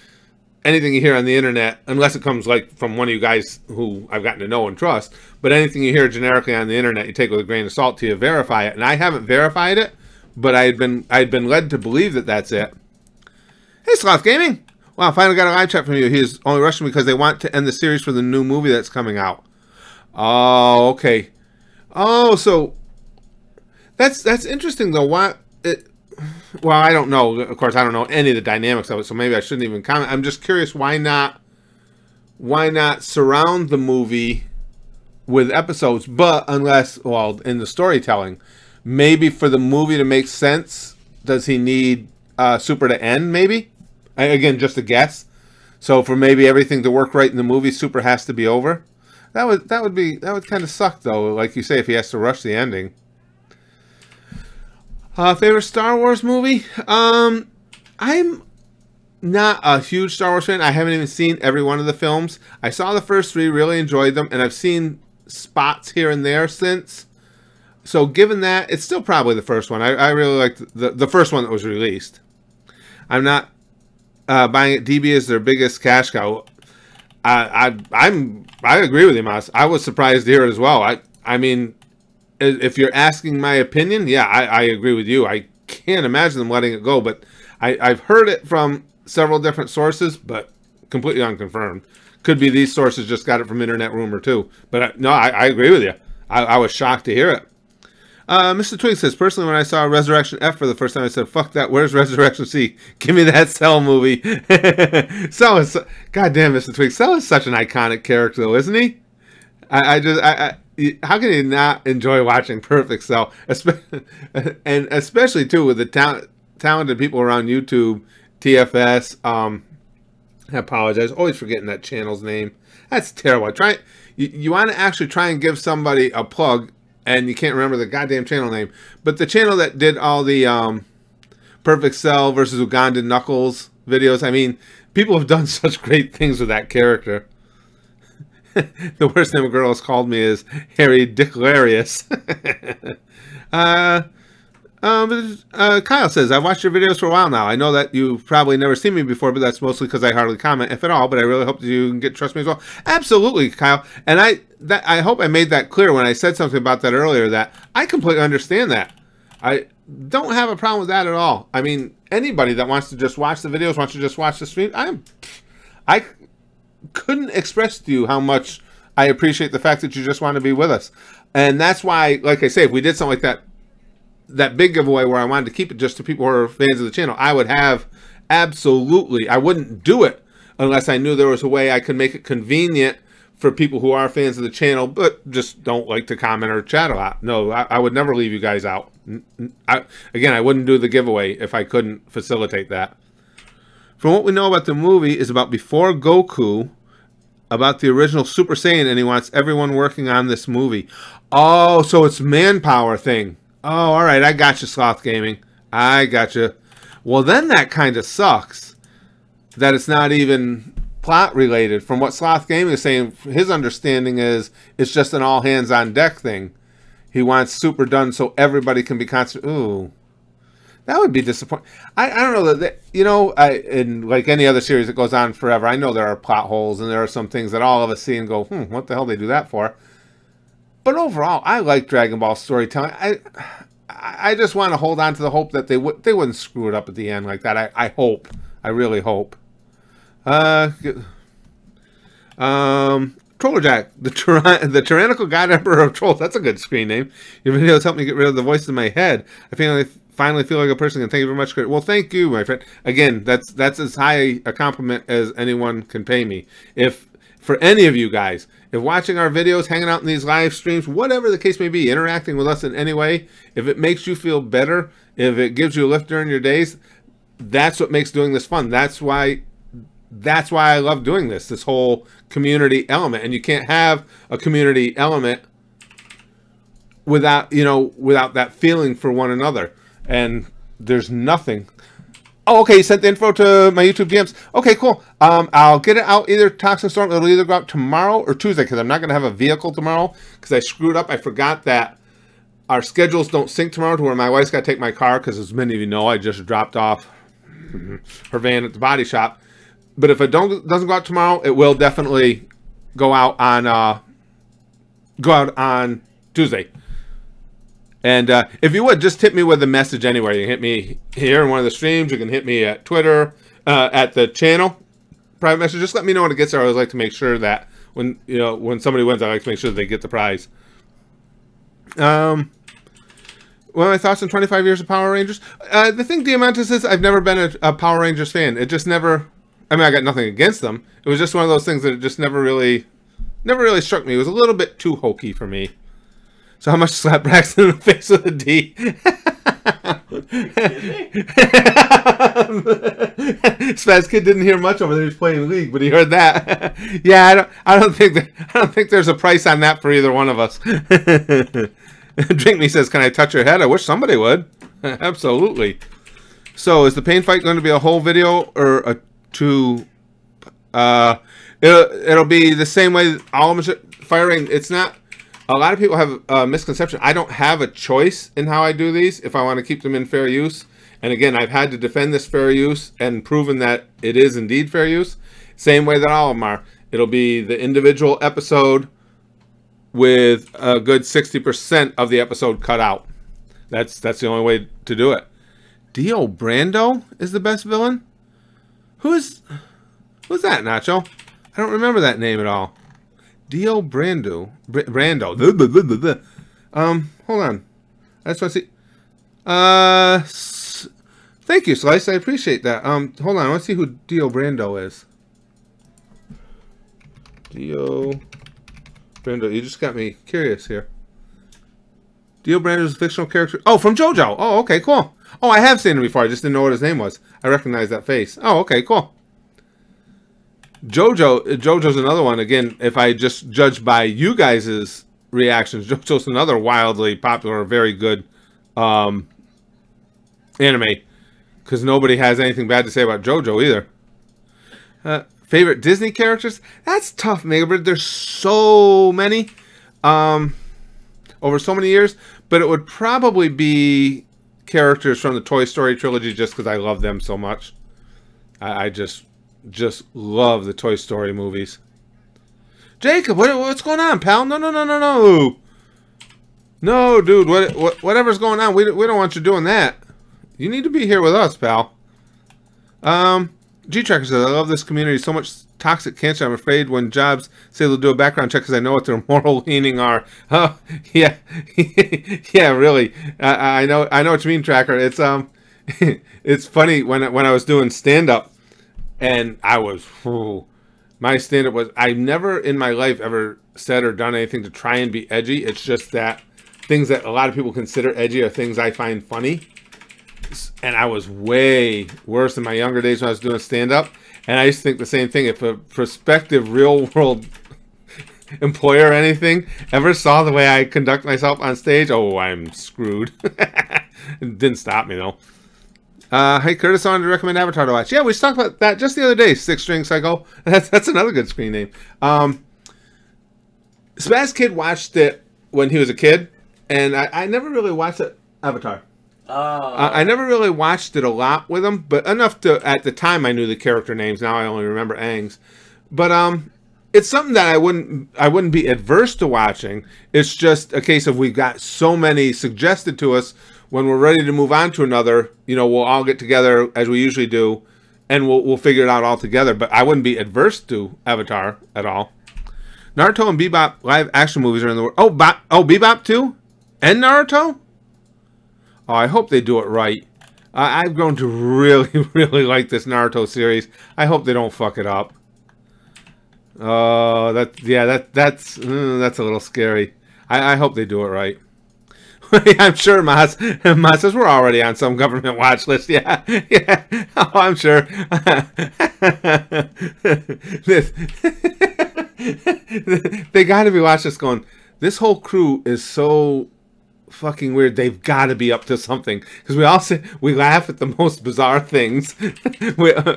anything you hear on the internet, unless it comes like from one of you guys who I've gotten to know and trust, but anything you hear generically on the internet, you take with a grain of salt till you verify it. And I haven't verified it, but I'd been led to believe that that's it. Hey, Sloth Gaming. Wow, finally got a live chat from you. He's only rushing because they want to end the series for the new movie that's coming out. Oh, okay. Oh, so that's interesting though. Well, I don't know. Of course, I don't know any of the dynamics of it, so maybe I shouldn't even comment. I'm just curious, why not surround the movie with episodes? But unless, well, in the storytelling, maybe for the movie to make sense, does he need Super to end? Maybe. Again, just a guess. So for maybe everything to work right in the movie, Super has to be over. That would kind of suck though, like you say, if he has to rush the ending. Favorite Star Wars movie? I'm not a huge Star Wars fan. I haven't even seen every one of the films. I saw the first 3, really enjoyed them, and I've seen spots here and there since. So given that, it's still probably the first one. I really liked the first one that was released. I'm not buying it. DB is their biggest cash cow. I agree with you, Mas. I was surprised to hear it as well. I mean, if you're asking my opinion, yeah, I agree with you. I can't imagine them letting it go, but I've heard it from several different sources, but completely unconfirmed. Could be these sources just got it from internet rumor too. But no, I agree with you. I was shocked to hear it. Mr. Twig says, personally, when I saw Resurrection F for the first time, I said, fuck that, where's Resurrection C? Give me that Cell movie. Cell is, goddamn, Mr. Twig, Cell is such an iconic character, though, isn't he? How can you not enjoy watching Perfect Cell? And especially, too, with the talented people around YouTube, TFS, I apologize, always forgetting that channel's name. That's terrible. You want to actually try and give somebody a plug, and you can't remember the goddamn channel name. But the channel that did all the Perfect Cell versus Ugandan Knuckles videos, I mean, people have done such great things with that character. The worst name a girl has called me is Harry Dicklarius. Kyle says, I've watched your videos for a while now. I know that you've probably never seen me before, but that's mostly because I hardly comment, if at all. But I really hope that you can trust me as well. Absolutely, Kyle. And I hope I made that clear when I said something about that earlier, that I completely understand that. I don't have a problem with that at all. I mean, anybody that wants to just watch the videos, wants to just watch the stream, I couldn't express to you how much I appreciate the fact that you just want to be with us. And that's why, like I say, if we did something like that big giveaway where I wanted to keep it just to people who are fans of the channel, I would have absolutely, I wouldn't do it unless I knew there was a way I could make it convenient for people who are fans of the channel but just don't like to comment or chat a lot. No, I would never leave you guys out. Again, I wouldn't do the giveaway if I couldn't facilitate that. From what we know about the movie is about before Goku, about the original Super Saiyan, and he wants everyone working on this movie. Oh, so it's manpower thing. Oh, all right, I got you, Sloth Gaming. I got you. Well, then that kind of sucks that it's not even plot related. From what Sloth Gaming is saying, his understanding is it's just an all hands on deck thing. He wants Super done so everybody can be constant. Ooh, that would be disappointing. I don't know that, you know, in like any other series that goes on forever, I know there are plot holes and there are some things that all of us see and go, what the hell did they do that for? But overall, I like Dragon Ball storytelling. I just want to hold on to the hope that they wouldn't screw it up at the end like that. I hope. I really hope. Troller Jack, the tyrannical god emperor of trolls. That's a good screen name. Your videos help me get rid of the voices in my head. I finally feel like a person. And thank you very much. Well, thank you, my friend. Again, that's as high a compliment as anyone can pay me. If for any of you guys, if watching our videos, hanging out in these live streams, whatever the case may be, interacting with us in any way, if it makes you feel better, if it gives you a lift during your days, that's what makes doing this fun. That's why I love doing this whole community element. And you can't have a community element without that feeling for one another. And there's nothing. Oh, okay, you sent the info to my YouTube DMs. Okay, cool. I'll get it out either Toxin Storm. It'll either go out tomorrow or Tuesday because I'm not going to have a vehicle tomorrow because I screwed up. I forgot that our schedules don't sync tomorrow to where my wife's got to take my car because, as many of you know, I just dropped off her van at the body shop. But if it doesn't go out tomorrow, it will definitely go out on Tuesday. And if you would, just hit me with a message anywhere. You can hit me here in one of the streams. You can hit me at Twitter, at the channel. Private message. Just let me know when it gets there. I always like to make sure that when somebody wins, I like to make sure that they get the prize. Well, my thoughts on 25 years of Power Rangers. The thing, Diamantis, is I've never been a Power Rangers fan. It just never. I mean, I got nothing against them. It was just one of those things that just never really struck me. It was a little bit too hokey for me. So how much slap Braxton in the face with a D? Spaz Kid didn't hear much over there. He was playing League, but he heard that. Yeah, I don't think there's a price on that for either one of us. Drink Me says, "Can I touch your head? I wish somebody would." Absolutely. So is the pain fight going to be a whole video or a two? It'll be the same way all firing. It's not. A lot of people have a misconception. I don't have a choice in how I do these if I want to keep them in fair use. And again, I've had to defend this fair use and proven that it is indeed fair use. Same way that all of them are. It'll be the individual episode with a good 60% of the episode cut out. That's the only way to do it. Dio Brando is the best villain? Who's that, Nacho? I don't remember that name at all. Dio Brando. Hold on. I just want to see. Thank you, Slice. I appreciate that. Hold on. I want to see who Dio Brando is. Dio Brando. You just got me curious here. Dio Brando is a fictional character. Oh, from JoJo. Oh, okay, cool. Oh, I have seen him before. I just didn't know what his name was. I recognize that face. Oh, okay, cool. JoJo's another one. Again, if I just judge by you guys' reactions, JoJo's another wildly popular, very good anime. Because nobody has anything bad to say about JoJo either. Favorite Disney characters? That's tough, Megabird. There's so many over so many years. But it would probably be characters from the Toy Story trilogy just because I love them so much. I just love the Toy Story movies. Jacob, what's going on, pal? No. No, dude, whatever's going on, we don't want you doing that. You need to be here with us, pal. G-Tracker says, I love this community. So much toxic cancer. I'm afraid when jobs say they'll do a background check because I know what their moral leaning are. Oh, yeah. Yeah, really. I know what you mean, Tracker. It's it's funny when I was doing stand-up, and I was, my stand-up was, I've never in my life ever said or done anything to try and be edgy. It's just that things that a lot of people consider edgy are things I find funny. And I was way worse in my younger days when I was doing stand-up. And I used to think the same thing. If a prospective real-world employer or anything ever saw the way I conduct myself on stage, oh, I'm screwed. It didn't stop me, though. Hey, Curtis, I wanted to recommend Avatar to watch. Yeah, we talked about that just the other day. Six String Psycho. That's another good screen name. Spaz Kid watched it when he was a kid, and I never really watched it. Avatar. I never really watched it a lot with him, but enough to, at the time, I knew the character names. Now I only remember Aang's. But it's something that I wouldn't be adverse to watching. It's just a case of we've got so many suggested to us. When we're ready to move on to another, we'll all get together as we usually do, and we'll figure it out all together. But I wouldn't be adverse to Avatar at all. Naruto and Bebop live action movies are in the works. Oh, Bebop too? And Naruto? Oh, I hope they do it right. I've grown to really, really like this Naruto series. I hope they don't fuck it up. Oh, that's a little scary. I hope they do it right. I'm sure Mas says we're already on some government watch list. Yeah, yeah. Oh, I'm sure. They got to be watching this going, this whole crew is so fucking weird. They've got to be up to something, because we laugh at the most bizarre things.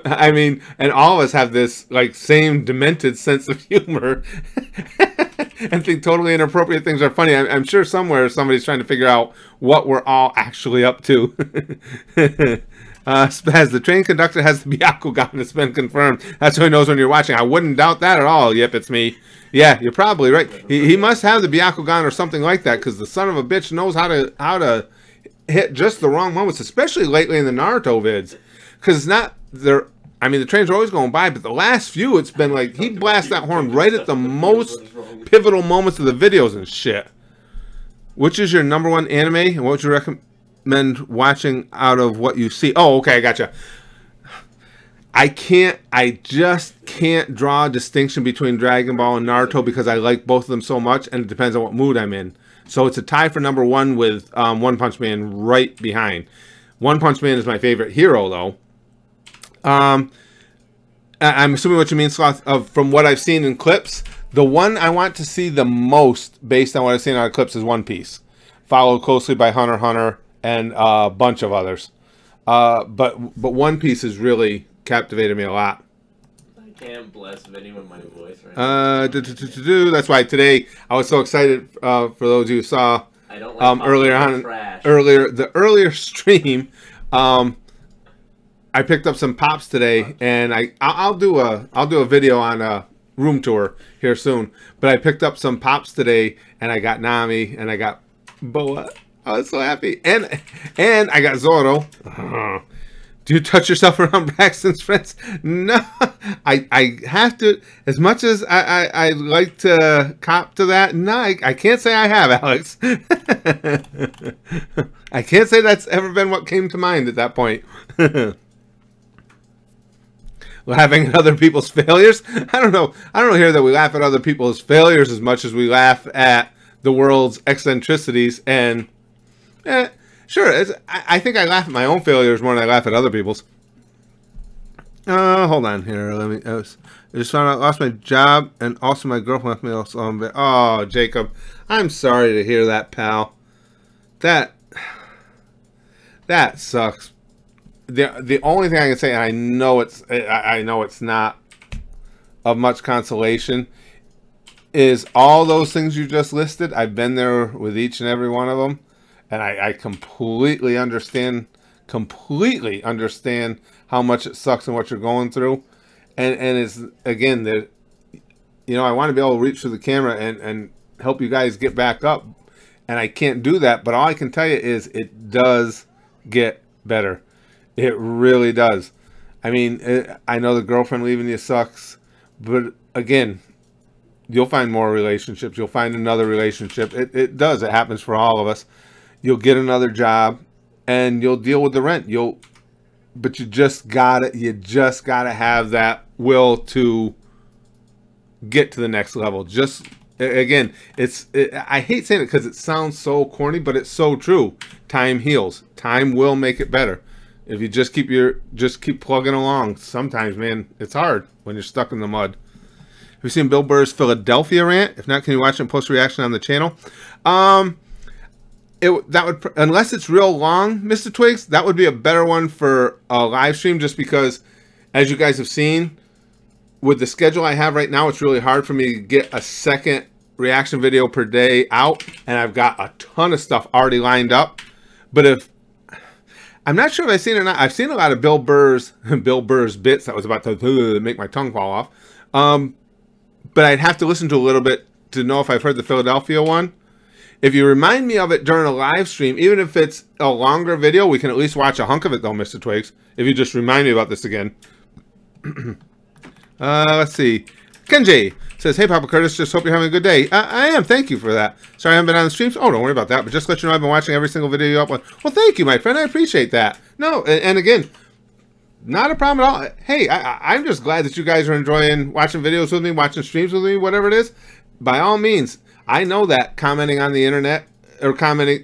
I mean, and all of us have this like same demented sense of humor. And think totally inappropriate things are funny. I'm sure somewhere somebody's trying to figure out what we're all actually up to. Spaz, the train conductor has the Byakugan. It's been confirmed. That's how he knows when you're watching. I wouldn't doubt that at all. Yep, it's me. Yeah, you're probably right. He must have the Byakugan or something like that, because the son of a bitch knows how to hit just the wrong moments, especially lately in the Naruto vids. Because it's not there. I mean, the trains are always going by, but the last few, it's been like he blasts that horn right at the most pivotal moments of the videos and shit. Which is your #1 anime, and what would you recommend watching out of what you see? Oh, okay, I gotcha. I just can't draw a distinction between Dragon Ball and Naruto, because I like both of them so much, and it depends on what mood I'm in. So it's a tie for #1 with One Punch Man right behind. One Punch Man is my favorite hero, though. I'm assuming what you mean, Sloth, from what I've seen in clips. The one I want to see the most, based on what I've seen out of clips, is One Piece, followed closely by Hunter x Hunter and a bunch of others. But One Piece has really captivated me a lot. I can't bless Vinny with my voice right now. That's why today I was so excited. For those of you who saw I don't like the earlier stream. I picked up some pops today, and I'll do a video on a room tour here soon. But I picked up some pops today, and I got Nami, and I got Boa. I was so happy, and I got Zoro. Do you touch yourself around Braxton's friends? No, I have to. As much as I like to cop to that, no, I can't say I have, Alex. I can't say that's ever been what came to mind at that point. Laughing at other people's failures? I don't know. I don't hear that we laugh at other people's failures as much as we laugh at the world's eccentricities. And sure, I think I laugh at my own failures more than I laugh at other people's. Hold on here. Let me. I just found out I lost my job, and also my girlfriend left me also. Oh, Jacob, I'm sorry to hear that, pal. That sucks. The only thing I can say, and I know it's not of much consolation, is all those things you just listed. I've been there with each and every one of them, and I completely understand how much it sucks and what you're going through. And it's, again, I want to be able to reach through the camera and help you guys get back up, and I can't do that. But all I can tell you is it does get better. It really does. I mean, I know the girlfriend leaving you sucks, but again, you'll find more relationships. You'll find another relationship. It does. It happens for all of us. You'll get another job, and you'll deal with the rent. But you just gotta have that will to get to the next level. Just again, I hate saying it because it sounds so corny, but it's so true. Time heals. Time will make it better. If you just keep plugging along. Sometimes, man, it's hard when you're stuck in the mud. Have you seen Bill Burr's Philadelphia rant? If not, can you watch it and post a reaction on the channel? That would, unless it's real long, Mr. Twigs, that would be a better one for a live stream, just because, as you guys have seen, with the schedule I have right now, it's really hard for me to get a second reaction video per day out, and I've got a ton of stuff already lined up. But I'm not sure if I've seen it or not. I've seen a lot of Bill Burr's bits. That was about to make my tongue fall off. But I'd have to listen to a little bit to know if I've heard the Philadelphia one. If you remind me of it during a live stream, even if it's a longer video, we can at least watch a hunk of it, though, Mr. Twigs. If you just remind me about this again. Let's see. Kenji, says, hey, Papa Curtis, just hope you're having a good day. I am. Thank you for that. Sorry I haven't been on the streams. Oh, don't worry about that. But just to let you know, I've been watching every single video you upload. Well, thank you, my friend. I appreciate that. No, and again, not a problem at all. Hey, I'm just glad that you guys are enjoying watching videos with me, watching streams with me, whatever it is. By all means, I know that commenting on the internet or commenting,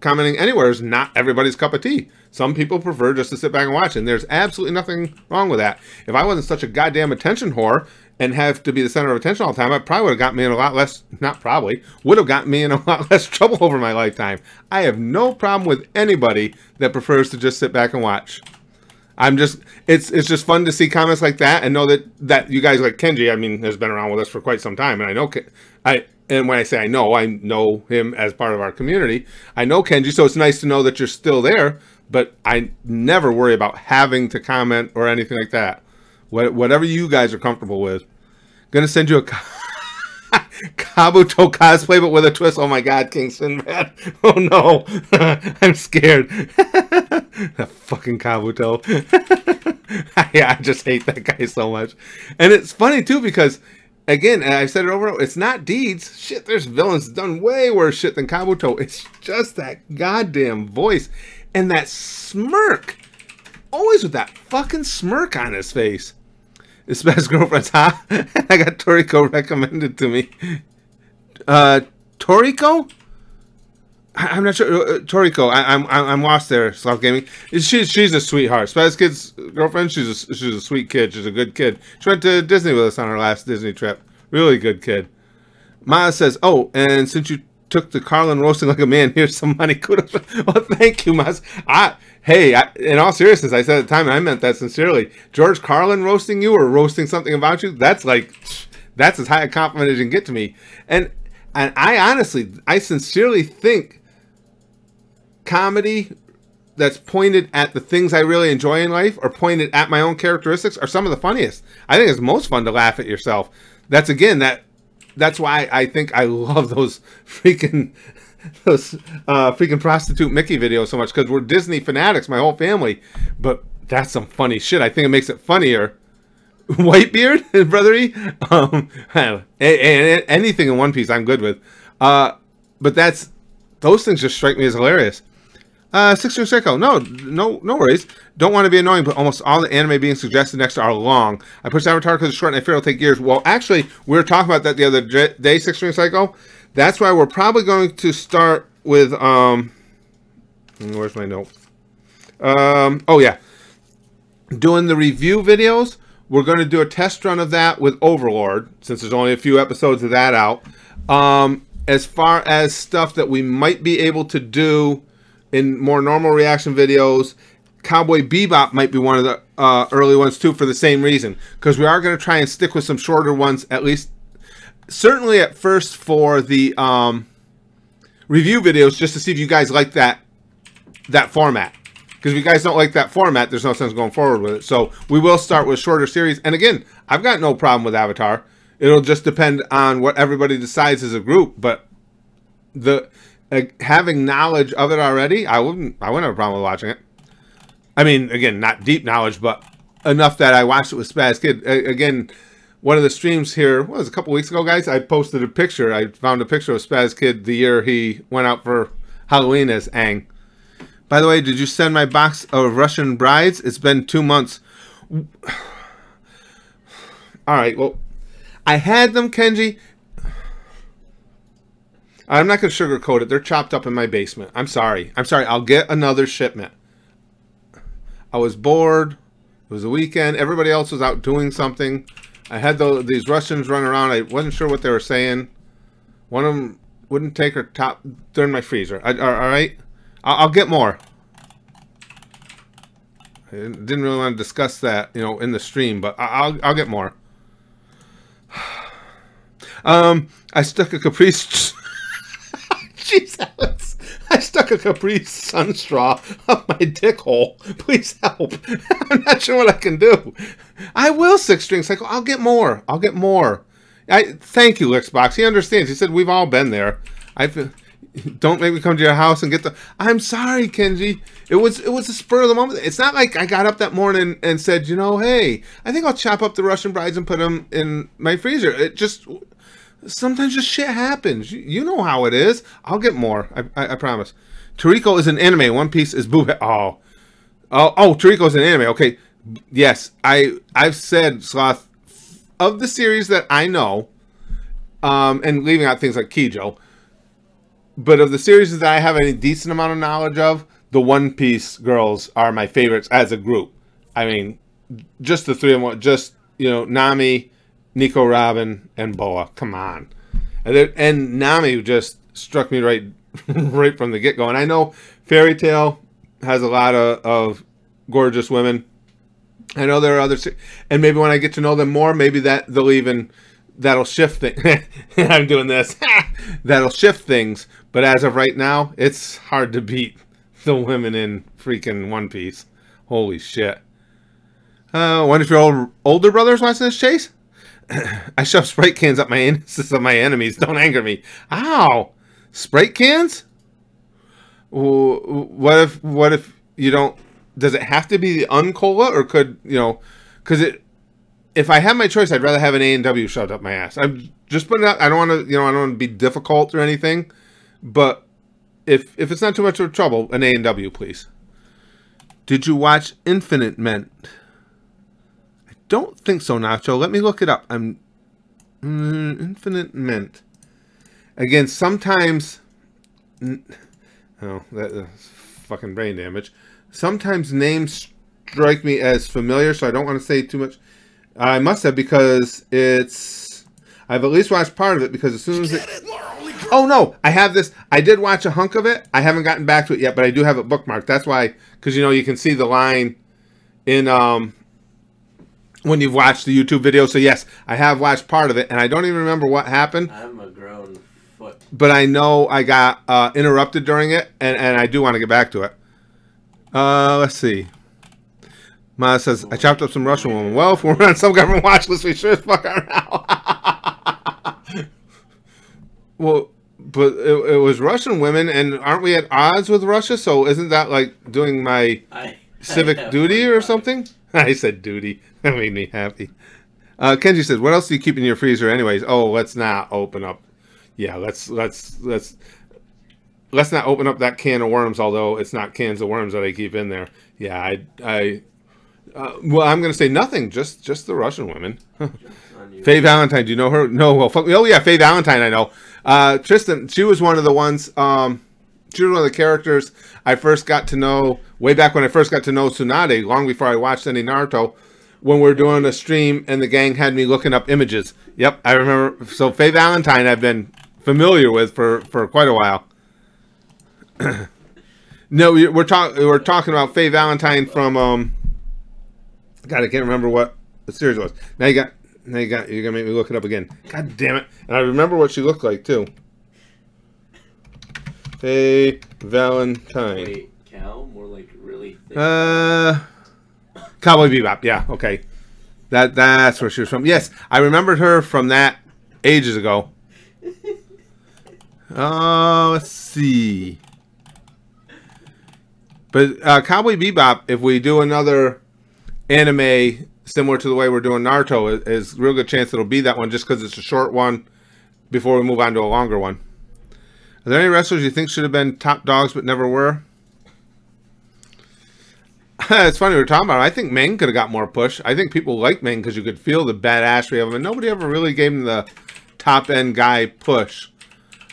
commenting anywhere is not everybody's cup of tea. Some people prefer just to sit back and watch, and there's absolutely nothing wrong with that. If I wasn't such a goddamn attention whore and have to be the center of attention all the time, I probably would have gotten me in a lot less, not probably, would have gotten me in a lot less trouble over my lifetime. I have no problem with anybody that prefers to just sit back and watch. It's just fun to see comments like that and know that you guys like Kenji, I mean, has been around with us for quite some time, and I know, and when I say I know him as part of our community. I know Kenji, so it's nice to know that you're still there, but I never worry about having to comment or anything like that. Whatever you guys are comfortable with. Gonna send you a Kabuto cosplay, but with a twist. Oh my god, King Sinbad. Oh no. I'm scared. That fucking Kabuto. I just hate that guy so much. And it's funny too, because again, and I've said it over, it's not deeds. Shit, there's villains done way worse shit than Kabuto. It's just that goddamn voice. And that smirk. Always with that fucking smirk on his face. His best girlfriend's hot. I got Toriko recommended to me. Toriko? I'm not sure. Toriko, I'm lost there. Sloth Gaming. She's a sweetheart. Spaz Kid's girlfriend. She's a sweet kid. She's a good kid. She went to Disney with us on our last Disney trip. Really good kid. Maya says, "Oh, and since you took the Carlin roasting like a man, here's some money." Kudos. Well, thank you, Maz. Hey, in all seriousness, I said at the time, and I meant that sincerely. George Carlin roasting you or roasting something about you, that's as high a compliment as you can get to me. And I sincerely think comedy that's pointed at the things I really enjoy in life or pointed at my own characteristics are some of the funniest. I think it's most fun to laugh at yourself. That's why I think I love those freaking prostitute Mickey videos so much, because we're Disney fanatics, my whole family. But that's some funny shit. I think it makes it funnier. Whitebeard, Brother E. Anything in One Piece I'm good with. But those things just strike me as hilarious. Six-String Psycho. No worries. Don't want to be annoying, but almost all the anime being suggested next are long. I pushed Avatar because it's short and I fear it'll take years. Well, actually, we were talking about that the other day, Six-String Psycho. That's why we're probably going to start with, where's my note? Oh yeah. Doing the review videos. We're going to do a test run of that with Overlord, since there's only a few episodes of that out. As far as stuff that we might be able to do in more normal reaction videos, Cowboy Bebop might be one of the early ones too, for the same reason. Because we are going to try and stick with some shorter ones, at least, certainly at first for the review videos, just to see if you guys like that format. Because if you guys don't like that format, there's no sense going forward with it. So we will start with shorter series. And again, I've got no problem with Avatar. It'll just depend on what everybody decides as a group. But having knowledge of it already, I wouldn't have a problem with watching it. I mean, again, not deep knowledge, but enough that I watched it with Spaz Kid. Again, one of the streams here, what was it, a couple weeks ago, guys? I posted a picture. I found a picture of Spaz Kid the year he went out for Halloween as Aang. By the way, did you send my box of Russian brides? It's been 2 months. All right, well, I had them, Kenji. I'm not going to sugarcoat it. They're chopped up in my basement. I'm sorry. I'll get another shipment. I was bored. It was a weekend. Everybody else was out doing something. I had these Russians running around. I wasn't sure what they were saying. One of them wouldn't take her top. They're in my freezer. All right? I'll get more. I didn't really want to discuss that, in the stream, but I'll get more. I stuck a Caprice. Jeez, Alex. I stuck a Caprice sun straw up my dick hole. Please help. I'm not sure what I can do. I will, Six-String Cycle. I'll get more. Thank you, Lixbox. He understands. He said we've all been there. Don't make me come to your house and get the... I'm sorry, Kenji. It was a spur of the moment. It's not like I got up that morning and said, you know, hey, I think I'll chop up the Russian brides and put them in my freezer. It just... Sometimes just shit happens. You know how it is. I'll get more. I promise. Toriko is an anime. One Piece is boob... Oh, Toriko is an anime. Okay. Yes. I've said, Sloth, of the series that I know, and leaving out things like Kijo, but of the series that I have any decent amount of knowledge of, the One Piece girls are my favorites as a group. I mean, just the three of them. Just, you know, Nami, Nico, Robin, and Boa. Come on. And Nami just struck me right from the get-go. And I know Fairy Tail has a lot of gorgeous women. I know there are others. And maybe when I get to know them more, maybe that'll shift things. I'm doing this. That'll shift things. But as of right now, it's hard to beat the women in freaking One Piece. Holy shit. Wonder if your older brother's watching this, Chase? I shove Sprite cans up my anuses of my enemies. Don't anger me. Ow! Sprite cans? What if you don't... Does it have to be the Uncola? Or could, you know... Because if I have my choice, I'd rather have an A&W shoved up my ass. I'm just putting it out. I don't want to, you know, I don't want to be difficult or anything. But if it's not too much of trouble, an A&W, please. Did you watch Infinite Ment? I don't think so, Nacho. Let me look it up. Infinite Ment. Again, sometimes... Oh, that's fucking brain damage. Sometimes names strike me as familiar, so I don't want to say too much. I must have, because I've at least watched part of it, because as soon as it... Oh, no, I have this. I did watch a hunk of it. I haven't gotten back to it yet, but I do have it bookmarked. That's why, because, you know, you can see the line in, when you've watched the YouTube video. So, yes, I have watched part of it, and I don't even remember what happened. I'm a grown foot. But I know I got interrupted during it, and I do want to get back to it. Let's see. Ma says, I chopped up some Russian woman. Well, if we're on some government watch list, we sure as fuck are now. Well, but it was Russian women, and aren't we at odds with Russia? So isn't that like doing my civic duty or something? I said duty. That made me happy. Kenji says, what else do you keep in your freezer anyways? Oh, let's not open up. Yeah, let's not open up that can of worms, although it's not cans of worms that I keep in there. Yeah, well, I'm going to say nothing, just the Russian women. Faye Valentine, do you know her? No, well, fuck me. Oh, yeah, Faye Valentine, I know. Tristan, she was one of the ones, she was one of the characters I first got to know, way back when I first got to know Tsunade, long before I watched any Naruto, when we were doing a stream and the gang had me looking up images. Yep, I remember. So Faye Valentine I've been familiar with for quite a while. No, we're talking about Faye Valentine from God, I can't remember what the series was. Now you're gonna make me look it up again. God damn it! And I remember what she looked like too. Faye Valentine. Wait, Cal? More like really thick. Cowboy Bebop. Yeah, okay. That's where she was from. Yes, I remembered her from that ages ago. Let's see. But Cowboy Bebop, if we do another anime similar to the way we're doing Naruto, is a real good chance it'll be that one, just because it's a short one before we move on to a longer one. Are there any wrestlers you think should have been top dogs but never were? It's funny we're talking about it. I think Meng could have got more push. I think people like Meng because you could feel the badassery of him, and nobody ever really gave him the top end guy push.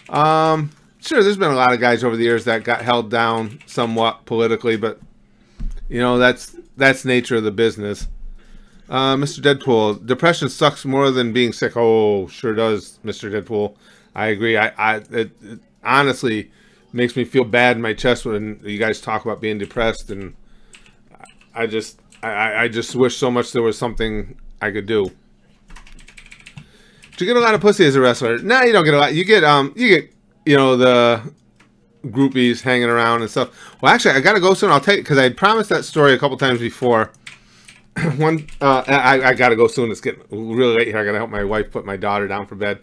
Sure, there's been a lot of guys over the years that got held down somewhat politically, but you know, that's nature of the business. Mr. Deadpool, depression sucks more than being sick. Oh, sure does, Mr. Deadpool. I agree. It honestly makes me feel bad in my chest when you guys talk about being depressed, and I just wish so much there was something I could do. Did you get a lot of pussy as a wrestler? No, you don't get a lot. You get you know, the groupies hanging around and stuff. Well, actually, I gotta go soon. I'll tell you, because I had promised that story a couple times before. I gotta go soon. It's getting really late here. I gotta help my wife put my daughter down for bed.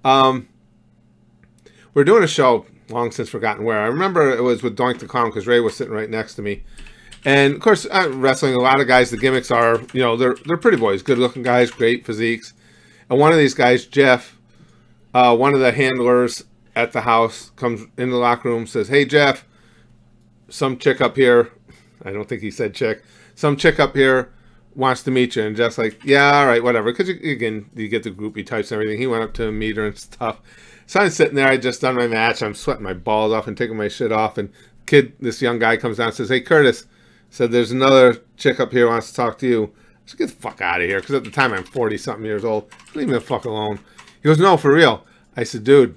We're doing a show. long since forgotten where. I remember it was with Doink the Clown because Ray was sitting right next to me. And of course, wrestling, a lot of guys, the gimmicks are, you know, they're pretty boys, good looking guys, great physiques. And one of these guys, Jeff, one of the handlers at the house, comes in the locker room, says, "Hey, Jeff, some chick up here," I don't think he said chick, "some chick up here wants to meet you." And Jeff's like, "Yeah, all right, whatever." Because, again, you get the groupie types and everything. He went up to meet her and stuff. So I'm sitting there. I just done my match. I'm sweating my balls off and taking my shit off. And this young guy comes down and says, "Hey, Curtis," said, "there's another chick up here who wants to talk to you." I said, "Get the fuck out of here." Because at the time, I'm 40-something years old. Leave me the fuck alone. He goes, "No, for real." I said, "Dude,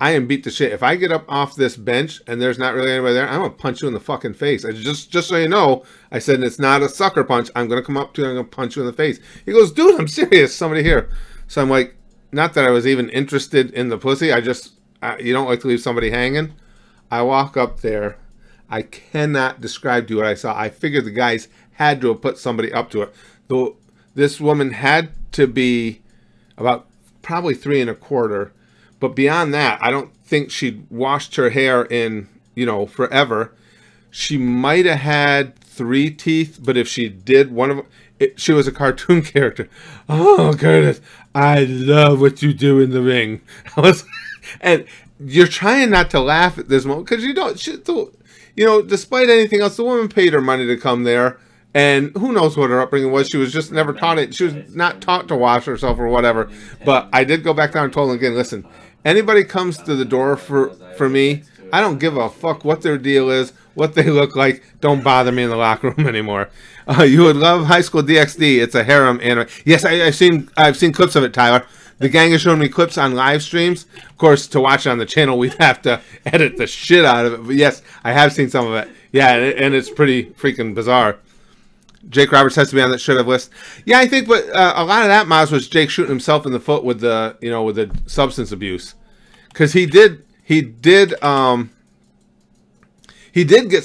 I am beat to shit. If I get up off this bench and there's not really anybody there, I'm going to punch you in the fucking face. I just so you know," I said, "it's not a sucker punch. I'm going to come up to you and I'm going to punch you in the face." He goes, "Dude, I'm serious. Somebody here." So I'm like, not that I was even interested in the pussy. You don't like to leave somebody hanging. I walk up there. I cannot describe to you what I saw. I figured the guys had to have put somebody up to it. Though this woman had to be about probably 3 1/4. But beyond that, I don't think she'd washed her hair in, you know, forever. She might have had 3 teeth, but if she did, one of them, she was a cartoon character. "Oh, Curtis, I love what you do in the ring." And you're trying not to laugh at this moment because you don't, you know, despite anything else, the woman paid her money to come there. And who knows what her upbringing was. She was just never taught it. She was not taught to wash herself or whatever. But I did go back down and told them again, "Listen, anybody comes to the door for me, I don't give a fuck what their deal is, what they look like. Don't bother me in the locker room anymore." You would love High School DxD. It's a harem anime. Yes, I've seen clips of it, Tyler. The gang has shown me clips on live streams. Of course, to watch it on the channel, we'd have to edit the shit out of it. But yes, I have seen some of it. Yeah, and it's pretty freaking bizarre. Jake Roberts has to be on that should have list. Yeah, I think, but a lot of that, Maz, was Jake shooting himself in the foot with the, you know, with the substance abuse, because he did get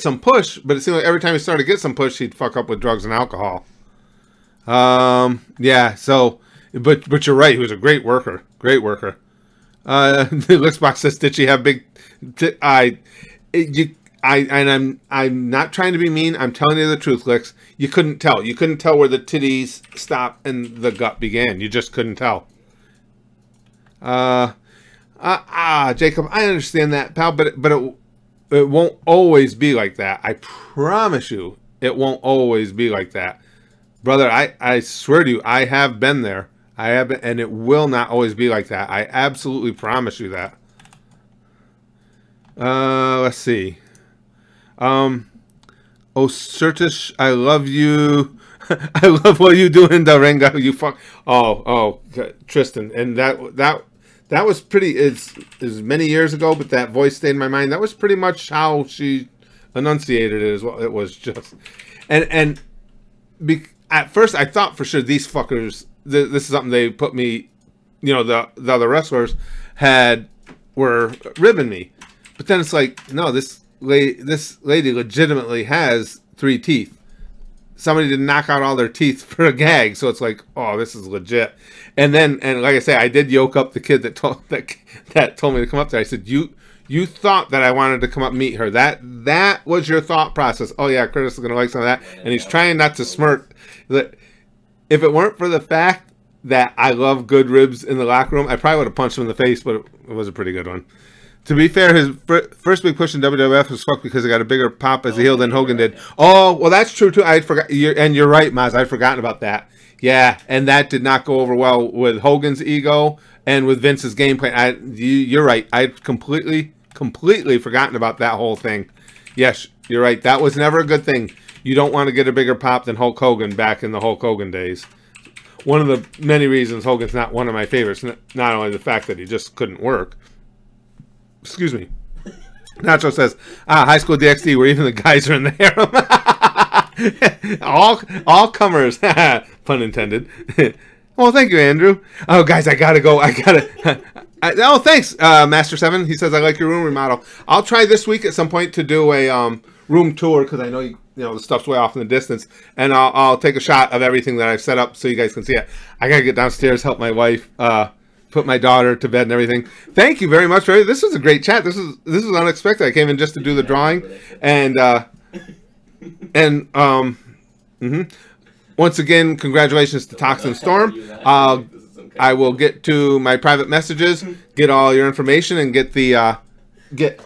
some push, but it seemed like every time he started to get some push, he'd fuck up with drugs and alcohol. Yeah. So, but you're right. He was a great worker. Great worker. The Lixbox says, "Did she have big?" I'm not trying to be mean. I'm telling you the truth, Lix. You couldn't tell. You couldn't tell where the titties stopped and the gut began. You just couldn't tell. Jacob, I understand that, pal, but it won't always be like that. I promise you, it won't always be like that, brother. I swear to you, I have been there. I have been, and it will not always be like that. I absolutely promise you that. Let's see. "Oh, Certish, I love you. I love what you do in the ring. You fuck." Oh, Tristan, and that was pretty. It's many years ago, but that voice stayed in my mind. That was pretty much how she enunciated it as well. It was just, and at first I thought for sure these fuckers. This is something they put me, you know, the other wrestlers were ribbing me, but then it's like, no, this lady legitimately has 3 teeth. Somebody did knock out all their teeth for a gag, so it's like, oh, this is legit. And like I say, I did yoke up the kid that told me to come up there. I said, you thought that I wanted to come up and meet her. That was your thought process. Oh yeah, Curtis is gonna like some of that, and he's trying not to smirk. If it weren't for the fact that I love good ribs in the locker room, I probably would have punched him in the face, but it was a pretty good one. To be fair, his first big push in WWF was fucked because he got a bigger pop as a heel than Hogan did. Oh, well, that's true, too. I forgot, and you're right, Maz. I'd forgotten about that. Yeah, and that did not go over well with Hogan's ego and with Vince's game plan. You're right. I'd completely forgotten about that whole thing. Yes, you're right. That was never a good thing. You don't want to get a bigger pop than Hulk Hogan back in the Hulk Hogan days. One of the many reasons Hogan's not one of my favorites, not only the fact that he just couldn't work. Excuse me. Nacho says, High School DxD, where even the guys are in the harem. all comers. Pun intended. Well, thank you, Andrew. Oh, guys, I gotta go. Oh, thanks, Master 7. He says, I like your room remodel. I'll try this week at some point to do a room tour, because I know you know the stuff's way off in the distance, and I'll take a shot of everything that I've set up so you guys can see it. I gotta get downstairs, help my wife put my daughter to bed and everything. Thank you very much for it. This was a great chat. This was unexpected. I came in just to do the drawing, and once again, congratulations to Toxin Storm. I will get to my private messages, get all your information, and get get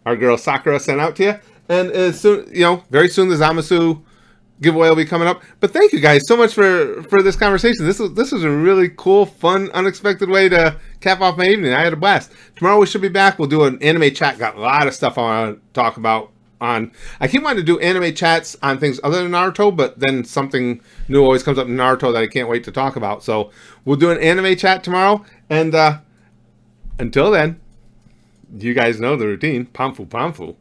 our girl Sakura sent out to you. And as soon, very soon the Zamasu giveaway will be coming up. But thank you guys so much for this conversation. This was a really cool, fun, unexpected way to cap off my evening. I had a blast. Tomorrow we should be back. We'll do an anime chat. Got a lot of stuff I want to talk about. I keep wanting to do anime chats on things other than Naruto, but then something new always comes up in Naruto that I can't wait to talk about. So we'll do an anime chat tomorrow. And until then, you guys know the routine. Pamfu Pamfu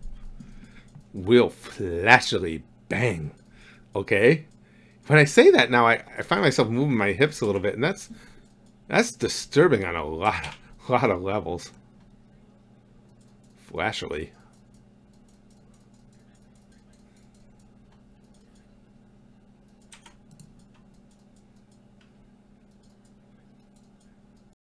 will flashily bang. Okay? When I say that now, I find myself moving my hips a little bit, and that's disturbing on a lot of levels. Flashily.